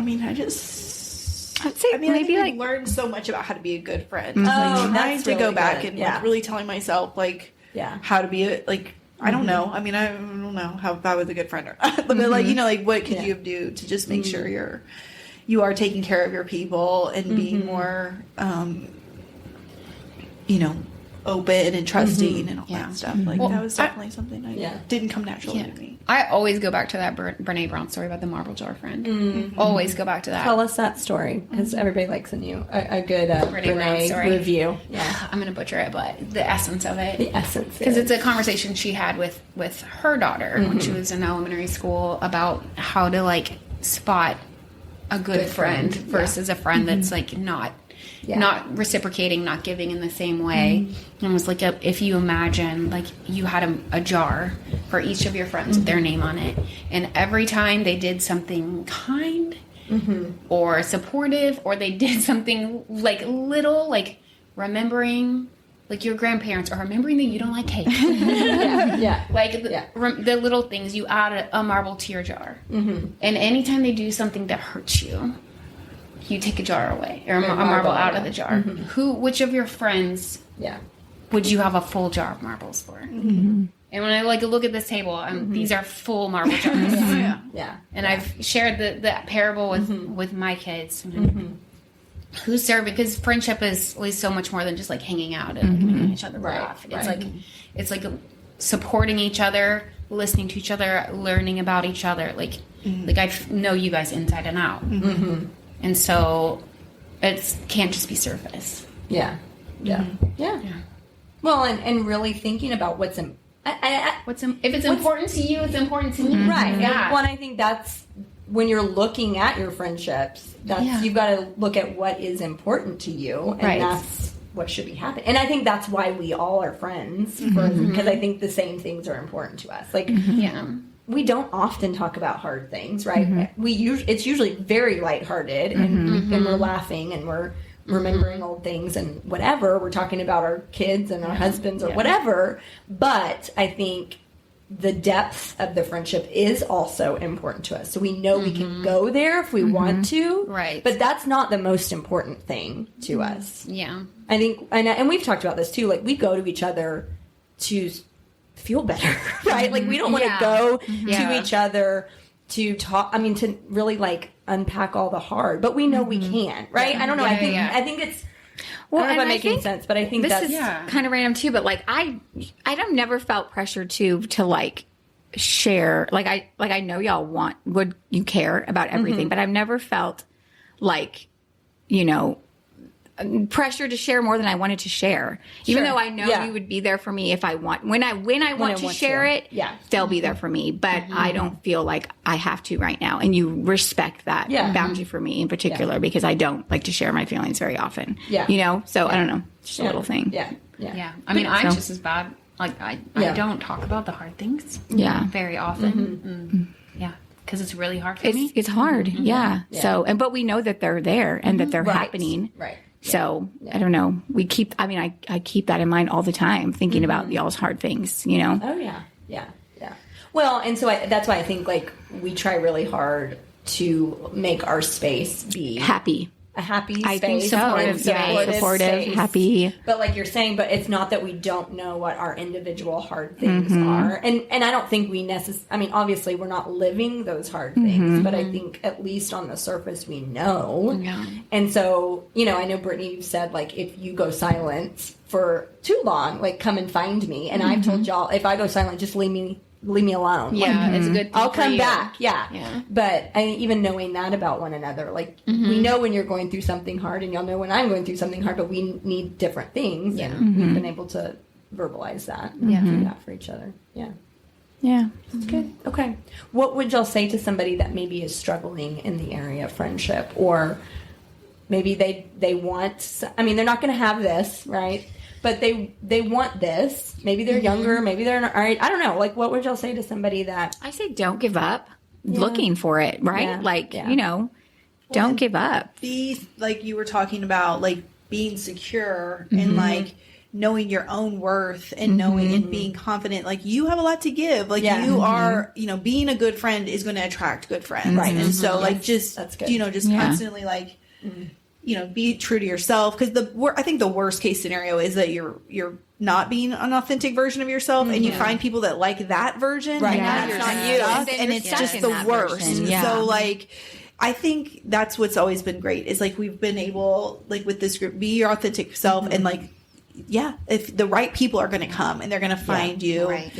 mean, I'd say maybe I learned so much about how to be a good friend. Oh, Trying that's to really go back good. and Yeah. like really telling myself like how to be I don't know. I mean, I don't know how if I was a good friend or not. But like, like what could you do to just make sure you are taking care of your people and being more open and trusting and all that stuff. Like that was definitely something that didn't come naturally to me. I always go back to that Brene Brown story about the marble jar friend. Always go back to that. Tell us that story, because everybody likes a good Brene review. Yeah, I'm going to butcher it, but the essence of it. The essence. Because it's a conversation she had with her daughter when she was in elementary school about how to, like, spot a good friend versus a friend that's, like, not reciprocating, not giving in the same way. And it was like, if you imagine, like, you had a jar for each of your friends with their name on it, and every time they did something kind or supportive, or they did something like little, like remembering, like your grandparents, or remembering that you don't like cake. Like the little things, you add a marble to your jar. And anytime they do something that hurts you, you take a jar away, or a marble out of the jar. Which of your friends would you have a full jar of marbles for? And when I look at this table, these are full marble jars. And I've shared the parable with my kids. Who serve, because friendship is so much more than just like hanging out and making each other laugh. It's like supporting each other, listening to each other, learning about each other. Like I know you guys inside and out. And so it can't just be surface. Yeah. Well, and really thinking about what's if it's important to you, it's important to me. Right. Yeah. Well, I think that's when you're looking at your friendships, you've got to look at what is important to you, and that's what should be happening. And I think that's why we all are friends, because I think the same things are important to us. Like, we don't often talk about hard things, right? It's usually very lighthearted, and we're laughing and we're remembering old things and whatever. We're talking about our kids and our husbands or whatever. But I think the depth of the friendship is also important to us. So we know we can go there if we want to. Right. But that's not the most important thing to us. Yeah. I think, and we've talked about this too, like we go to each other to feel better, right? Like we don't want to go to each other to talk, to really like unpack all the hard, but we know we can, right? I don't know. I think it's, well, I don't know if I'm making sense, but I think this is kind of random too, but like I don't never felt pressure to like share, like I know y'all would you care about everything, but I've never felt like, pressure to share more than I wanted to share. Even though I know you would be there for me if I want. When I want to share it, they'll be there for me. But I don't feel like I have to right now. And you respect that boundary for me in particular because I don't like to share my feelings very often. So I don't know. Just a little thing. Yeah. I mean, I'm just as bad. Like I don't talk about the hard things. Very often. Because it's really hard for me. It's hard. So, but we know that they're there and that they're happening. Right. So I don't know. We keep. I mean, I keep that in mind all the time, thinking about y'all's hard things. Oh yeah. Well, and so that's why I think like we try really hard to make our space be happy. a happy space. I think supportive, space. happy. But like you're saying, but it's not that we don't know what our individual hard things are. And I don't think we obviously we're not living those hard things, but I think at least on the surface we know. Yeah. And so, I know Brittany, you've said like, if you go silent for too long, like come and find me. And I've told y'all, if I go silent, just leave me alone. Yeah, it's a good thing I'll for come you. back. Yeah. But even knowing that about one another, like we know when you're going through something hard and y'all know when I'm going through something hard, but we need different things. Yeah. And we've been able to verbalize that and do that for each other. Yeah. Yeah. That's good. Okay. What would y'all say to somebody that maybe is struggling in the area of friendship, or maybe they want, they're not going to have this, right? But they want this. Maybe they're younger. Maybe they're not. I don't know. Like, what would y'all say to somebody that? I say don't give up looking for it, right? Yeah. Don't give up. Be like you were talking about, like being secure and like knowing your own worth and knowing and being confident. Like you have a lot to give. Like you are, being a good friend is going to attract good friends. Right. And so like just, that's good. Just constantly like, be true to yourself. Because I think the worst case scenario is that you're not being an authentic version of yourself, and you find people that like that version, right? And that's not you, and it's just the worst. So like, I think that's what's always been great is like we've been able, like with this group, be your authentic self, and like, if the right people are going to come and they're going to find you, right?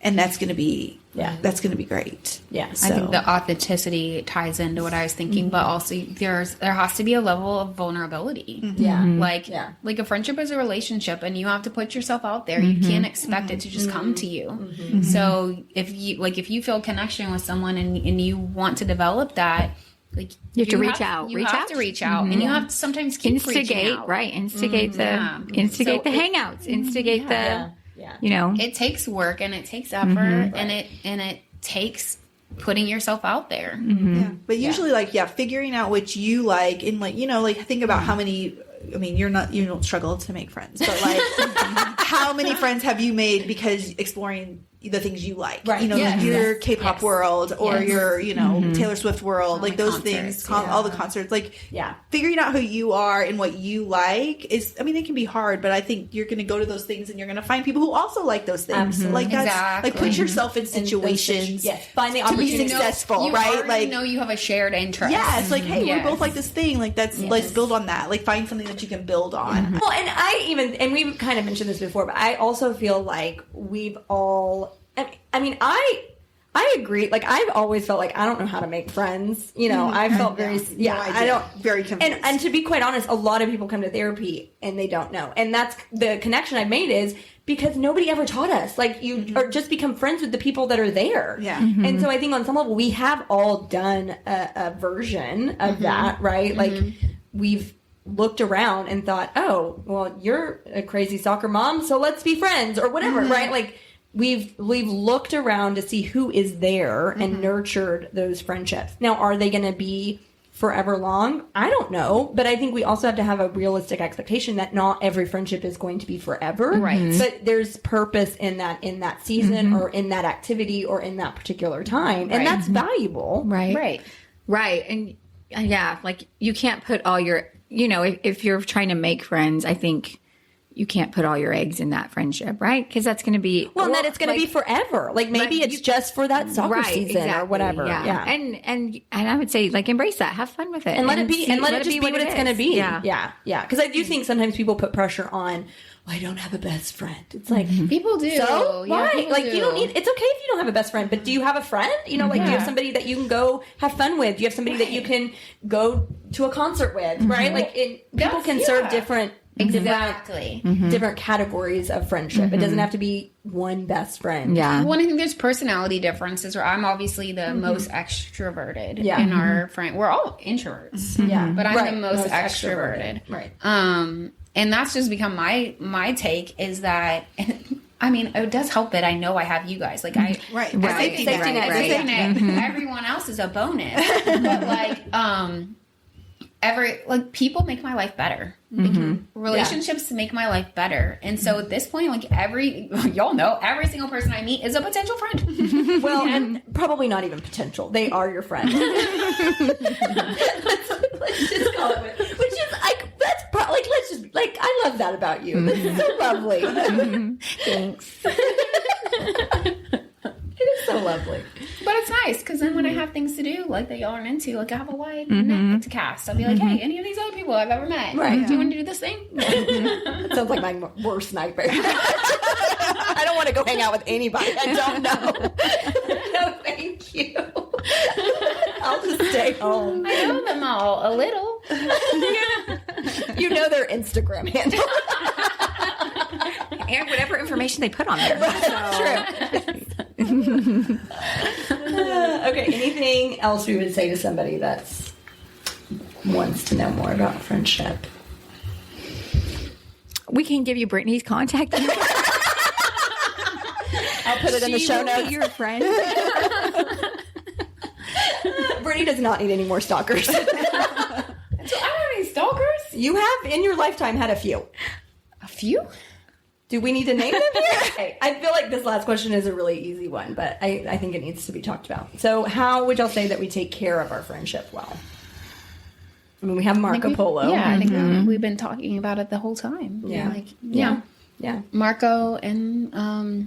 And that's going to be that's going to be great. Yeah. I think the authenticity ties into what I was thinking, but also there has to be a level of vulnerability. Yeah. Like a friendship is a relationship, and you have to put yourself out there. You can't expect it to just come to you. So if you feel connection with someone and you want to develop that, like you have to reach out. You have to reach out, and you have to sometimes keep reaching out. Right? Instigate the hangouts. Instigate the. Yeah. It takes work and it takes effort and it takes putting yourself out there. Yeah. But usually figuring out what you like, and think about how many, you don't struggle to make friends, but like how many friends have you made because exploring the things you like, right? Your K-pop world or your, Taylor Swift world, like those things, all the concerts, figuring out who you are and what you like is, it can be hard, but I think you're going to go to those things and you're going to find people who also like those things. Absolutely. Like that's like put yourself in situations, find the opportunity to be successful, right? Like you have a shared interest. Yeah, it's like, hey, we're both like this thing. Like let's build on that. Like find something that you can build on. Well, and we've kind of mentioned this before, but I also feel like we've all. I agree. Like I've always felt like I don't know how to make friends. I felt very very confused. And to be quite honest, a lot of people come to therapy and they don't know. And that's the connection I've made is because nobody ever taught us. Like you or just become friends with the people that are there. Yeah. And so I think on some level we have all done a version of that, right? Like we've looked around and thought, oh, well, you're a crazy soccer mom, so let's be friends or whatever, right? Like we've looked around to see who is there and nurtured those friendships. Now, are they going to be forever long? I don't know, but I think we also have to have a realistic expectation that not every friendship is going to be forever. Right. But there's purpose in that season or in that activity or in that particular time, and that's valuable. Right. And like you can't put all your, if you're trying to make friends, I think you can't put all your eggs in that friendship, right? Because that's going to be and that it's going to be forever. Like maybe it's just for that soccer season or whatever. Yeah. And I would say like embrace that, have fun with it, and let it be, and let it just be what it's going to be. Yeah. Because I do think sometimes people put pressure on. Well, I don't have a best friend. It's like people do. So why? Like you don't need. It's okay if you don't have a best friend, but do you have a friend? Like do you have somebody that you can go have fun with? Do you have somebody that you can go to a concert with? Right? Like people can serve different. Exactly. Different categories of friendship. It doesn't have to be one best friend. Yeah. Well, I think there's personality differences where I'm obviously the most extroverted in our friend. We're all introverts. Yeah. But I'm the most extroverted. Right. And that's just become my take is that it does help that I know I have you guys. Like Safety net. Everyone else is a bonus. But people make my life better. Relationships make my life better. And so at this point, like every single person I meet is a potential friend. Well, and probably not even potential. They are your friend. Let's just call it. Which is like that's like let's just like I love that about you. This is so lovely. Thanks. It is so lovely. But it's nice because then when I have things to do, like that y'all aren't into, like I have a wide net to cast. I'll be like, hey, any of these other people I've ever met, do you want to do this thing? That sounds like my worst nightmare. I don't want to go hang out with anybody I don't know. No, thank you. I'll just stay home. I know them all a little. You know their Instagram handle. And whatever information they put on there. True. Okay, anything else we would say to somebody that wants to know more about friendship? We can give you Brittany's contact. I'll put it in the show notes. Your friend. Brittany does not need any more stalkers. So I don't have any stalkers. You have in your lifetime had a few. A few? Do we need to name them here? Okay. I feel like this last question is a really easy one, but I think it needs to be talked about. So how would y'all say that we take care of our friendship well? I mean, we have Marco Polo. Yeah, I think we've been talking about it the whole time. Yeah. Like, Yeah. Marco and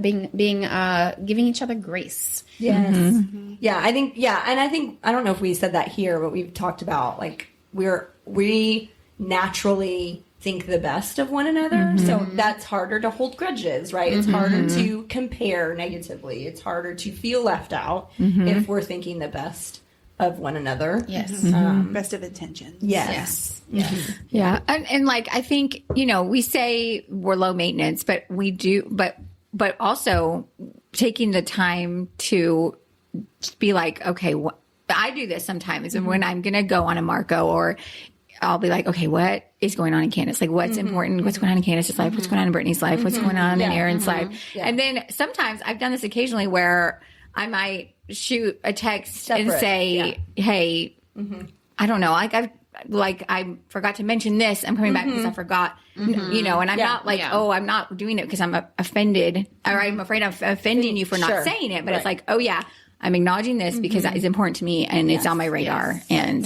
being giving each other grace. Yes. Yeah, I think and I think I don't know if we said that here, but we've talked about like we naturally think the best of one another. So that's harder to hold grudges, right? It's harder to compare negatively. It's harder to feel left out if we're thinking the best of one another. Yes. Best of intentions. Yes. Yeah. And like, I think, we say we're low maintenance, but we do, but also taking the time to be like, okay, I do this sometimes. And when I'm going to go on a Marco, or I'll be like, okay, what is going on in Candace? Like, what's important? What's going on in Candace's life? What's going on in Brittany's life? What's going on in Aaron's life? Yeah. And then sometimes I've done this occasionally where I might shoot a text and say, hey, I don't know. I forgot to mention this. I'm coming back because I forgot, and I'm not like, oh, I'm not doing it because I'm offended or I'm afraid of offending you for not saying it. But it's like, oh yeah, I'm acknowledging this because that is important to me and it's on my radar and,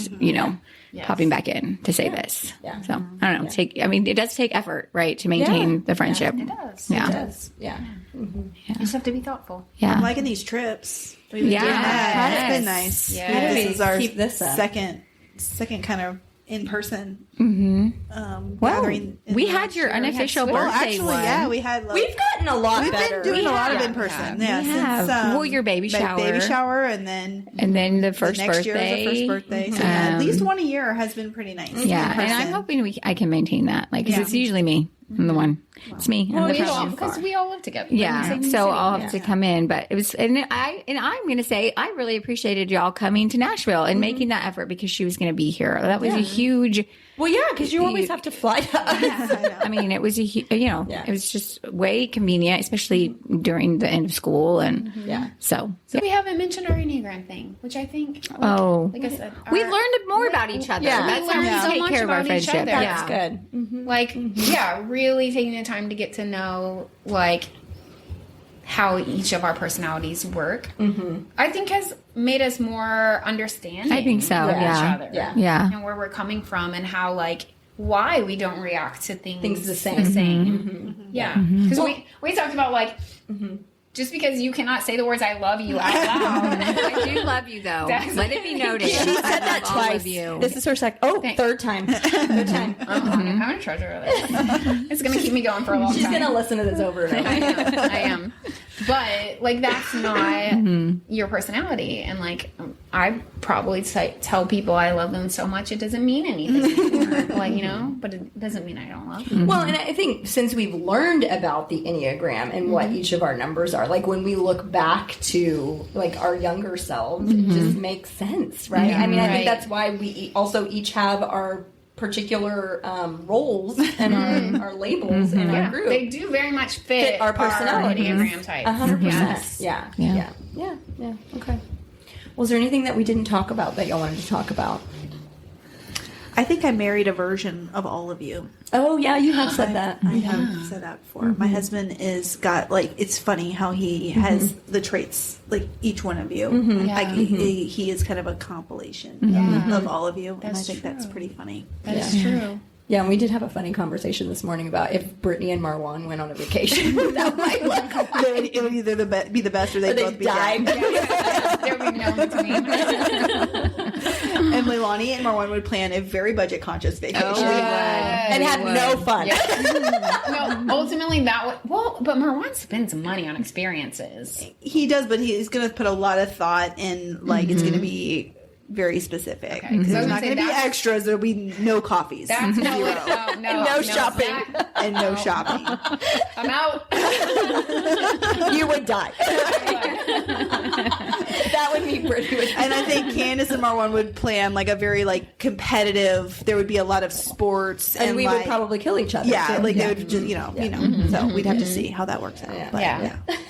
popping back in to say this. Yeah. So I don't know. It does take effort, right, to maintain the friendship. It does. Yeah. It does. Yeah. You just have to be thoughtful. Yeah. I'm liking these trips. We've been doing that. It's been nice. Yeah. This is our keep this up? second kind of in-person Well, gathering. we had your unofficial Well, birthday actually, one. yeah, we had. We've gotten a lot We've better. been doing a lot of have. in-person. Yeah, Yeah, since your baby my shower. baby shower, and then the first next birthday. year is the first birthday. So at least one a year has been pretty nice. Yeah, in and I'm person. hoping I can maintain that. Like, because it's usually me. I'm the one. It's me. I'm the problem. Because we all live together. Yeah, so I'll have to come in, but it was, and I'm going to say I really appreciated y'all coming to Nashville and making that effort because she was going to be here. That was a huge. Well, yeah, because you always have to fly to us. I mean, it was it was just way convenient, especially during the end of school, and so we haven't mentioned our Enneagram thing, which I think. Like I said, we learned more about each other. Yeah. That's We how we learned so take much care of our about each friendship. other. Yeah, Good. Like, really taking the time to get to know, like, how each of our personalities work, I think has made us more understanding. I think so. of each Yeah. other. Yeah. And where we're coming from and how, like, why we don't react to things the same. Yeah. Because we talked about, like, just because you cannot say the words "I love you" out loud. I do love you, though. Let it be noted. She said that twice. This is her third time. Third time. I'm gonna treasure this. It's gonna keep me going for a long She's time. going to listen to this over and over. I am. But, like, that's not your personality. And, like, I probably tell people I love them so much it doesn't mean anything. Like, but it doesn't mean I don't love them. Well, and I think since we've learned about the Enneagram and what each of our numbers are, like when we look back to like our younger selves, it just makes sense, right? Yeah, I mean, I think that's why we also each have our particular roles and our labels in our group. They do very much fit our personality. Enneagram type. 100%. Yes. Yeah. Okay. Was there anything that we didn't talk about that y'all wanted to talk about? I think I married a version of all of you. Oh, yeah, you have said that. I have said that before. My husband is got, like, it's funny how he has the traits, like, each one of you. Like, he is kind of a compilation of all of you. And I think that's pretty funny. That is true. Yeah, and we did have a funny conversation this morning about if Brittany and Marwan went on a vacation without my luck. It would either be the best or they'd both be die. There would be no between. And Leilani and Marwan would plan a very budget conscious vacation. And have no fun. No, ultimately that would, but Marwan spends money on experiences. He does, but he's going to put a lot of thought in, like, it's going to be very specific. Because there's not going to be extras. There'll be no coffees. That's no shopping. And no shopping. I'm out. You would die. That would be Brittany. And I think Candace and Marwan would plan like a very like competitive. There would be a lot of sports, and we like, would probably kill each other. Yeah, too. Like they would just So we'd have to see how that works out. But,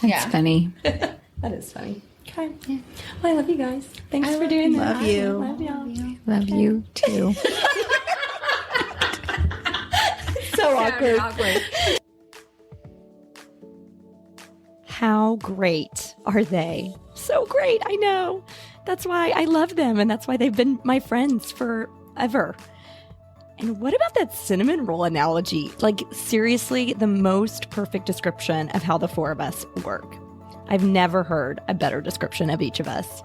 That's funny. That is funny. Okay. Yeah. Well, I love you guys. Thanks for doing that. Love you. Love y'all. Love you too. So awkward. How great are they? So great, I know. That's why I love them, and that's why they've been my friends forever. And what about that cinnamon roll analogy? Like, seriously, the most perfect description of how the four of us work. I've never heard a better description of each of us.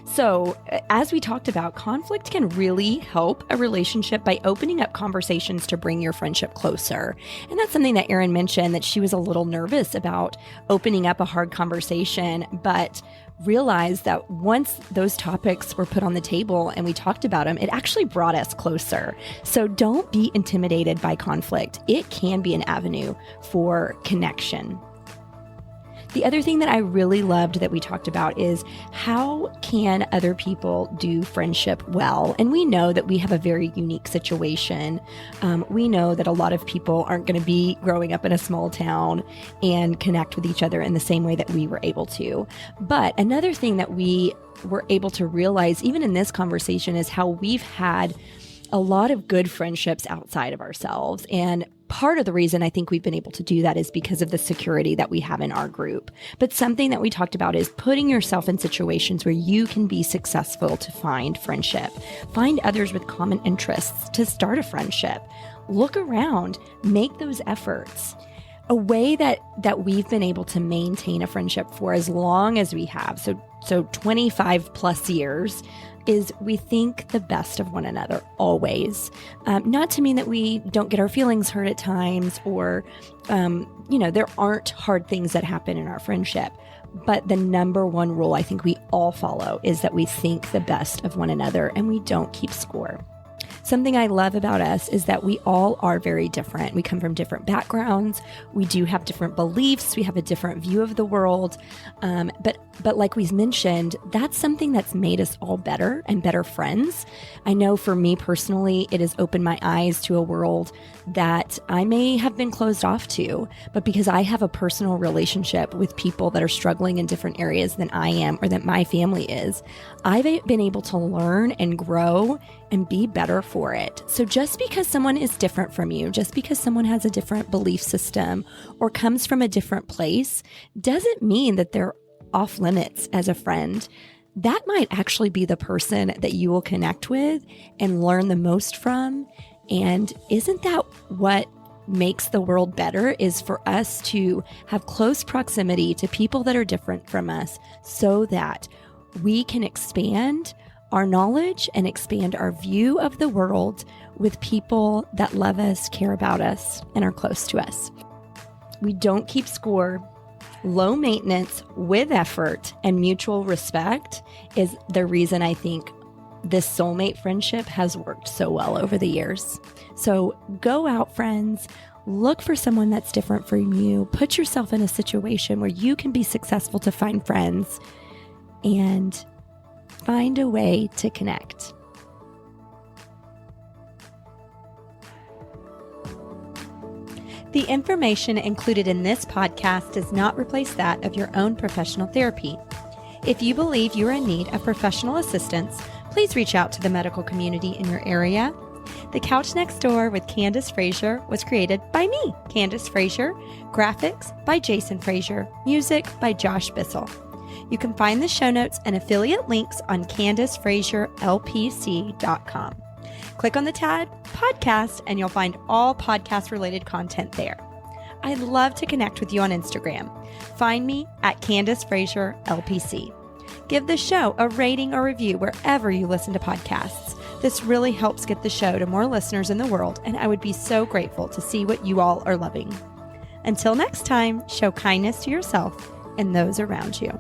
So, as we talked about, conflict can really help a relationship by opening up conversations to bring your friendship closer. And that's something that Erin mentioned, that she was a little nervous about opening up a hard conversation, but realized that once those topics were put on the table and we talked about them, it actually brought us closer. So don't be intimidated by conflict. It can be an avenue for connection. The other thing that I really loved that we talked about is how can other people do friendship well? And we know that we have a very unique situation. We know that a lot of people aren't going to be growing up in a small town and connect with each other in the same way that we were able to. But another thing that we were able to realize, even in this conversation, is how we've had a lot of good friendships outside of ourselves. And part of the reason I think we've been able to do that is because of the security that we have in our group. But something that we talked about is putting yourself in situations where you can be successful to find friendship. Find others with common interests to start a friendship. Look around, make those efforts. A way that we've been able to maintain a friendship for as long as we have, so 25 plus years, is we think the best of one another always. Not to mean that we don't get our feelings hurt at times or, there aren't hard things that happen in our friendship. But the number one rule I think we all follow is that we think the best of one another and we don't keep score. Something I love about us is that we all are very different. We come from different backgrounds. We do have different beliefs. We have a different view of the world. But like we mentioned, that's something that's made us all better and better friends. I know for me personally, it has opened my eyes to a world that I may have been closed off to, but because I have a personal relationship with people that are struggling in different areas than I am or that my family is, I've been able to learn and grow and be better for it. So just because someone is different from you, just because someone has a different belief system or comes from a different place, doesn't mean that they're off limits as a friend. That might actually be the person that you will connect with and learn the most from. And isn't that what makes the world better, is for us to have close proximity to people that are different from us so that we can expand our knowledge and expand our view of the world with people that love us, care about us, and are close to us. We don't keep score. Low maintenance with effort and mutual respect is the reason I think this soulmate friendship has worked so well over the years. So go out, friends. Look for someone that's different from you. Put yourself in a situation where you can be successful to find friends and find a way to connect. The information included in this podcast does not replace that of your own professional therapy. If you believe you are in need of professional assistance, please reach out to the medical community in your area. The Couch Next Door with Candace Frazier was created by me, Candace Frazier. Graphics by Jason Frazier. Music by Josh Bissell. You can find the show notes and affiliate links on CandaceFrazierLPC.com. Click on the tab Podcast and you'll find all podcast-related content there. I'd love to connect with you on Instagram. Find me at Candace Frazier LPC. Give the show a rating or review wherever you listen to podcasts. This really helps get the show to more listeners in the world, and I would be so grateful to see what you all are loving. Until next time, show kindness to yourself and those around you.